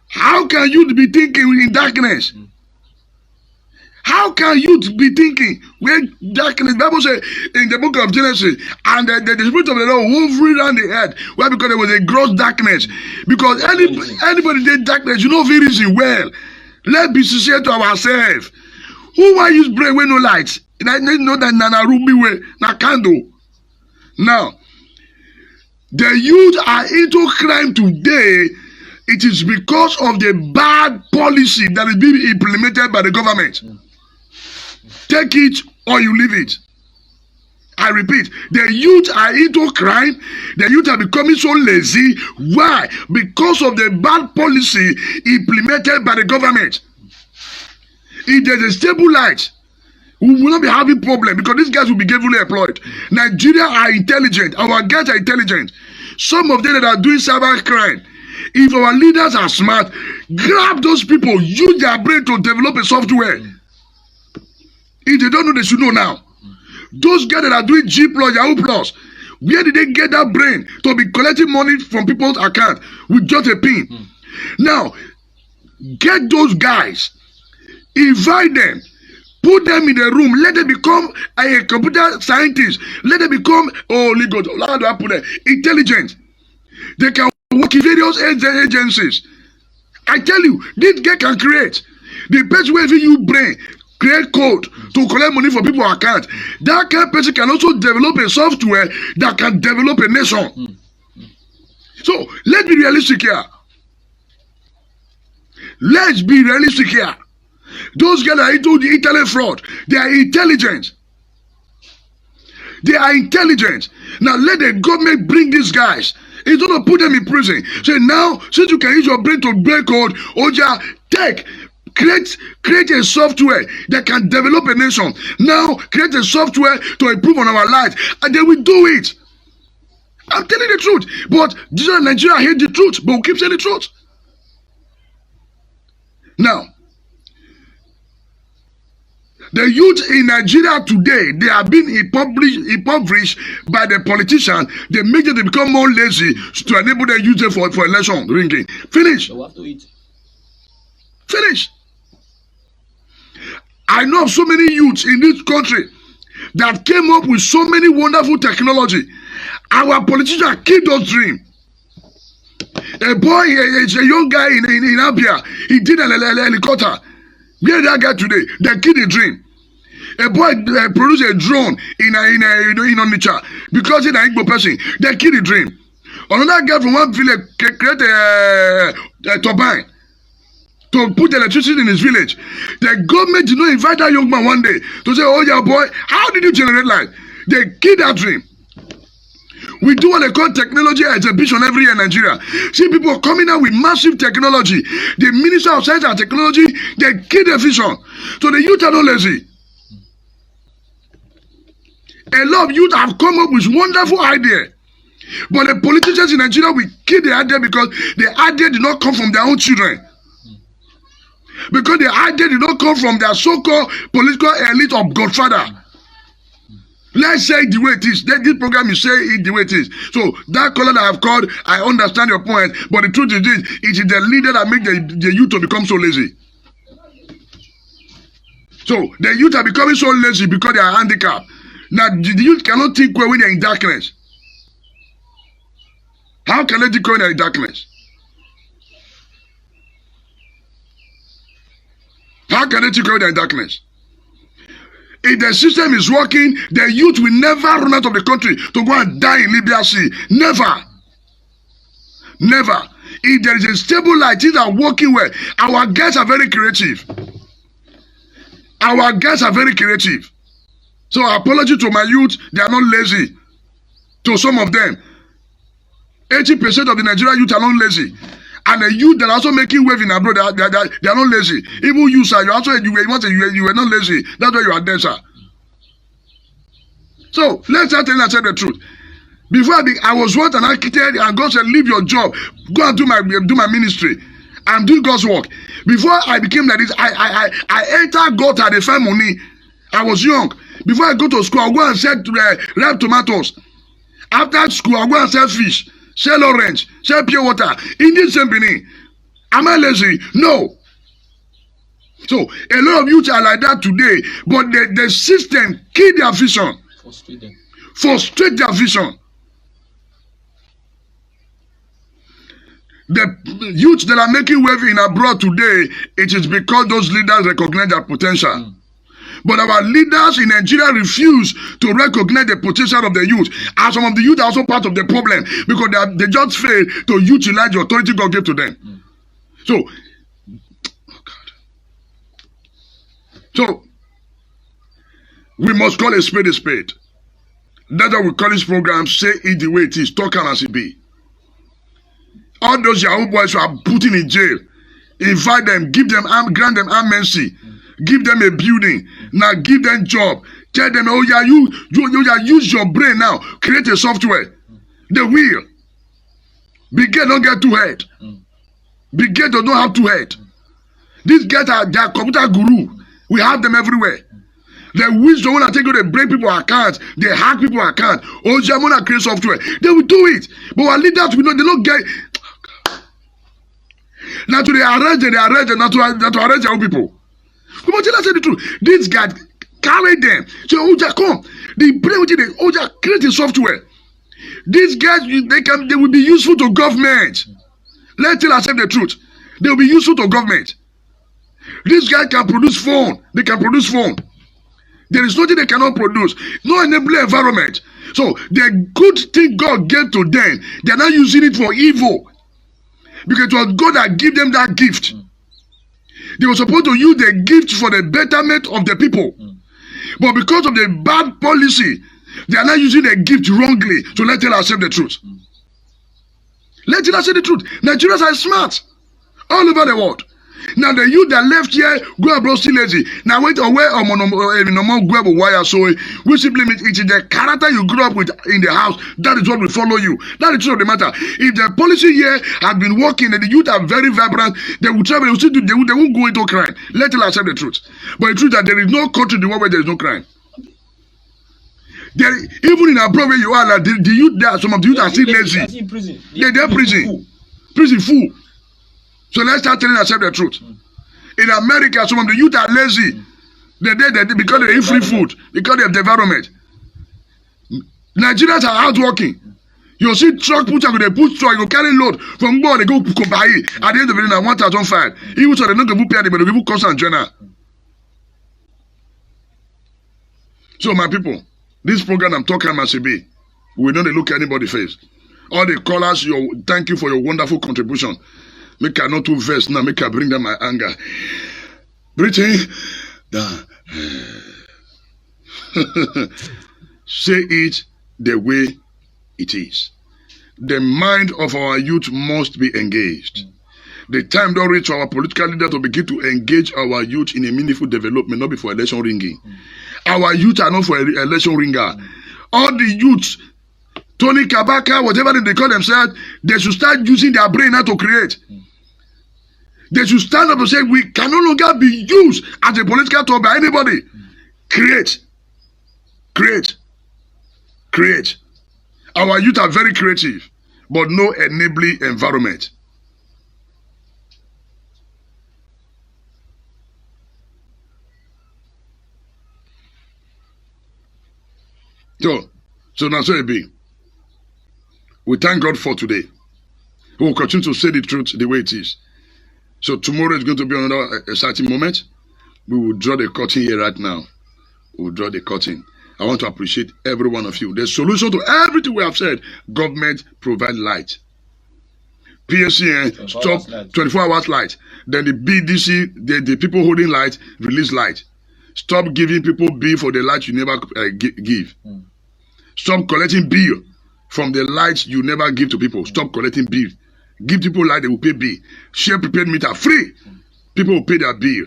How can you be thinking in darkness? How can you be thinking when darkness? The Bible says in the book of Genesis, and the Spirit of the Lord hovering around the earth. Why? Because there was a gross darkness. Because anybody did darkness, you know very reason well. Let's be sincere to ourselves. Who will use brain with no lights? I know that Nana Ruby way, na candle. Now, the youth are into crime today. It is because of the bad policy that is being implemented by the government. Take it or you leave it. I repeat, the youth are into crime. The youth are becoming so lazy. Why? Because of the bad policy implemented by the government. If there's a stable light, we will not be having problem because these guys will be gainfully employed. Nigeria are intelligent. Our guys are intelligent. Some of them that are doing cyber crime. If our leaders are smart, grab those people, use their brain to develop a software. If they don't know, they should know now. Those guys that are doing G+, Yahoo+, where did they get that brain to be collecting money from people's account with just a pin? Now, get those guys, invite them, put them in the room, let them become a computer scientist, let them become, how do I put it, intelligent. They can work in various agencies. I tell you, this guy can create. The best way if you brain, create code to collect money from people's account. That kind of person can also develop a software that can develop a nation. So let's be realistic here. Let's be realistic here. Those guys are into the internet fraud. They are intelligent. They are intelligent. Now let the government bring these guys It's going to put them in prison. So now, since you can use your brain to break code, Oja, create a software that can develop a nation. Now, create a software to improve on our lives, and they will do it. I'm telling the truth. But Nigeria hate the truth, but we keep saying the truth. Now, the youth in Nigeria today, they have been impoverished by the politicians. They make them become more lazy to enable them use it for election ringing. Finish. So have to eat. Finish. I know of so many youths in this country that came up with so many wonderful technology. Our politicians killed those dreams. A boy, a young guy in Abia, he did a helicopter. Where that guy today? They killed the dream. A boy produced a drone in Onitsha because he's an Igbo person. They killed the dream. Another guy from one village created a turbine to put electricity in his village. The government did not invite that young man one day to say, "Oh yeah, boy, how did you generate light?" They killed that dream. We do what they call technology exhibition every year in Nigeria. See people coming out with massive technology. The Minister of Science and Technology, they kill the vision. So the youth are not lazy. A lot of youth have come up with wonderful ideas. But the politicians in Nigeria will kill the idea because the idea did not come from their own children. Because the idea did not come from their so-called political elite of Godfather. Let's say it the way it is. This program is saying it the way it is. So that color that I've called, I understand your point. But the truth is this: it is the leader that make the youth to become so lazy. So the youth are becoming so lazy because they are handicapped. Now the youth cannot think well when they are in darkness. How can they think when they are in darkness? How can they think when they are in darkness? If the system is working, the youth will never run out of the country to go and die in Libya Sea. Never. Never. If there is a stable light, things are working well. Our guys are very creative. Our guys are very creative. So apology to my youth, they are not lazy. To some of them. 80% of the Nigerian youth are not lazy. And the youth that are also making wave in abroad, they are not lazy. Even you, sir, you were not lazy. That's why you are there, sir. So let's tell the truth. Before I was once an architect, and God said, "Leave your job, go and do my ministry, and do God's work." Before I became like this, I entered God at the firm money. I was young. Before I go to school, I go and sell ripe tomatoes. After school, I go and sell fish. Sell orange, sell pure water. In this same Benin. Am I lazy? No. So, a lot of youth are like that today, but the system kill their vision. Frustrate their vision. The youth that are making wave in abroad today, it is because those leaders recognize their potential. But our leaders in Nigeria refuse to recognize the potential of the youth. And some of the youth are also part of the problem because they just fail to utilize the authority God gave to them. So, we must call a spade a spade. That's why we call this program, say it the way it is, talk as it be. All those Yahoo boys who are putting in jail, invite them, grant them amnesty. Give them a building. Now give them job. Tell them, "Oh yeah, you use your brain now. Create a software." They will. Big guys don't get too head. Big guys don't have too head. These guys are computer guru. We have them everywhere. They wish they want to take you, they break people's accounts. They hack people's accounts. Oh, they want to create software. They will do it. But our leaders, we know they don't get. Now to arrest them, not to arrest their own people. But tell us the truth. These guys carry them. So Oja, come. They play with it. Oja, create a software. These guys, they will be useful to government. Let's tell ourselves the truth. They will be useful to government. These guys can produce phone. They can produce phone. There is nothing they cannot produce. No enabling environment. So the good thing God gave to them, they are not using it for evil. Because it was God that gave them that gift. They were supposed to use the gift for the betterment of the people. But because of the bad policy, they are not using the gift wrongly. So let's tell ourselves the truth. Let us say the truth. Nigerians are smart all over the world. Now the youth that left here go abroad still lazy. Now wait away or no more grab a wire. So we simply mean it is the character you grew up with in the house. That is what will follow you. That is the truth of the matter. If the policy here has been working and the youth are very vibrant, they will travel. They will still do. They won't go into crime. Let us accept the truth. But the truth that there is no country in the world where there is no crime. There, even in abroad where you are, like the youth there, some of the youth are still lazy. They're prison. Prison full. So let's start telling ourselves the truth. In America, some of the youth are lazy. They're because they eat free food, because they have the environment. Nigerians are hardworking. You see truck push, they push truck, you carry load from board, they go to Kubai. At the end of the day, now 1,005. Even so, they're not going to pay, but they will cost and journal. So, my people, this program I'm talking about, CB, we don't look at anybody's face. All the callers, thank you for your wonderful contribution. Make I not too verse now, make I bring down my anger. Britain, say it the way it is. The mind of our youth must be engaged. The time don't reach for our political leader to begin to engage our youth in a meaningful development, not before election ringing. Our youth are not for election ringer. All the youths, Tony Kabaka, whatever they call themselves, they should start using their brain now to create. They should stand up and say, we can no longer be used as a political tool by anybody. Create. Create. Create. Our youth are very creative, but no enabling environment. So now so it be. We thank God for today. We will continue to say the truth the way it is. So tomorrow is going to be another exciting moment. We will draw the curtain here right now. We will draw the curtain. I want to appreciate every one of you. The solution to everything we have said, government provide light. PSC, stop 24 hours light. Then the BDC, the people holding light, release light. Stop giving people bill for the light you never give. Stop collecting bill from the lights you never give to people. Stop collecting bill. Give people light, they will pay bill. Share prepaid meter free. People will pay their bill.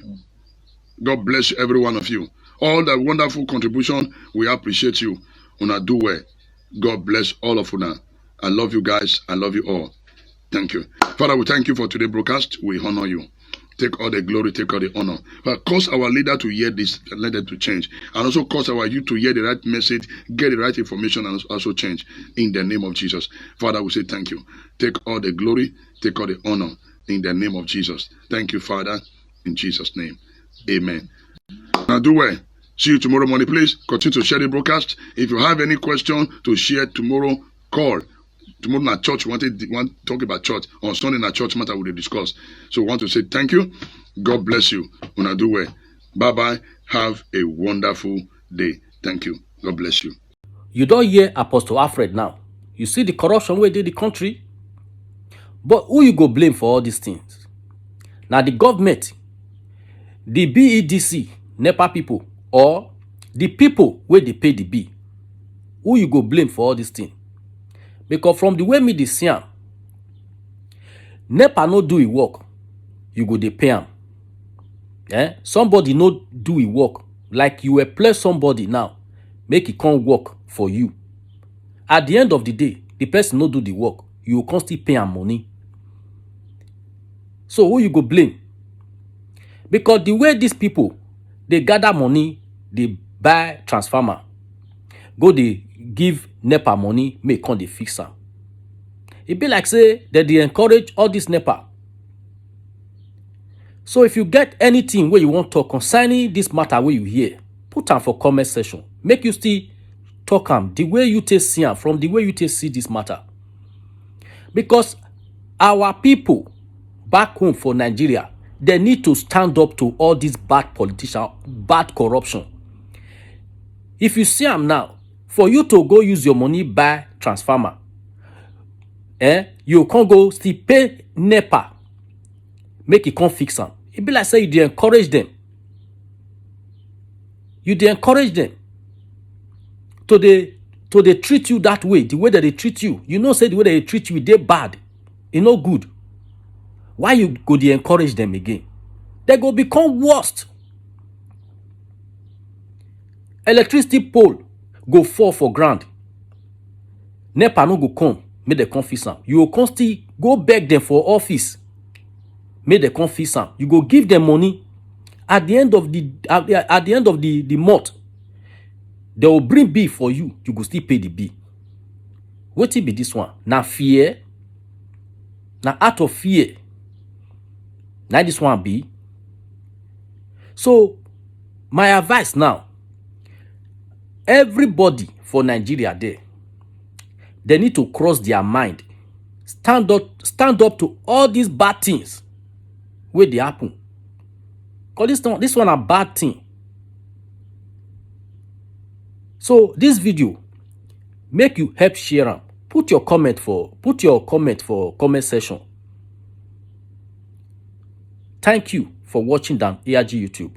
God bless every one of you. All the wonderful contribution, we appreciate you. Una do well. God bless all of you. I love you guys. I love you all. Thank you. Father, we thank you for today's broadcast. We honor you. Take all the glory, take all the honor. But cause our leader to hear this and let them to change. And also cause our youth to hear the right message, get the right information, and also change. In the name of Jesus. Father, we say thank you. Take all the glory, take all the honor. In the name of Jesus. Thank you, Father. In Jesus' name. Amen. Now do well. See you tomorrow morning. Please continue to share the broadcast. If you have any question to share tomorrow, call. Tomorrow at church, we want to talk about church. On Sunday at church matter we will discuss. So we want to say thank you. God bless you. When I do well. Bye-bye. Have a wonderful day. Thank you. God bless you. You don't hear Apostle Alfred now. You see the corruption where did the country? But who you go blame for all these things? Now the government, the BEDC, NEPA people, or the people where they pay the bill. Who you go blame for all these things? Because from the way me dey see am, NEPA no do e work, you go dey pay am. Somebody no do e work, like you employ somebody now, make e come work for you. At the end of the day, the person no do the work, you go come still pay am money. So who you go blame? Because the way these people, they gather money, they buy transformer, go dey give NEPA money, make come dey fix am. It be like say that they encourage all this NEPA. So if you get anything where you want to talk concerning this matter where you hear, put am for comment section. Make you still talk am the way you take see am, from the way you take see this matter. Because our people back home for Nigeria, they need to stand up to all these bad politicians, bad corruption. If you see am now, for you to go use your money buy transformer, you can't go still pay NEPA, make it come fix am. It be like say you dey encourage them. You dey encourage them to they treat you that way, the way that they treat you. You know, say the way that they treat you, they bad. e no good. Why you go dey encourage them again? They go become worst. Electricity pole go fall for ground. NEPA no go come, make dem come fix am. You go come still go beg them for office, make dem come fix am. You go give them money. At the end of the month, they will bring bill for you. You go still pay the bill. Wetin be this one? Na fear. Na out of fear. Now this one be. So my advice now, everybody for Nigeria there, they need to cross their mind. Stand up to all these bad things where they happen. Because this one a bad thing. So this video, make you help share am. Put your comment for comment section. Thank you for watching Dan ARG YouTube.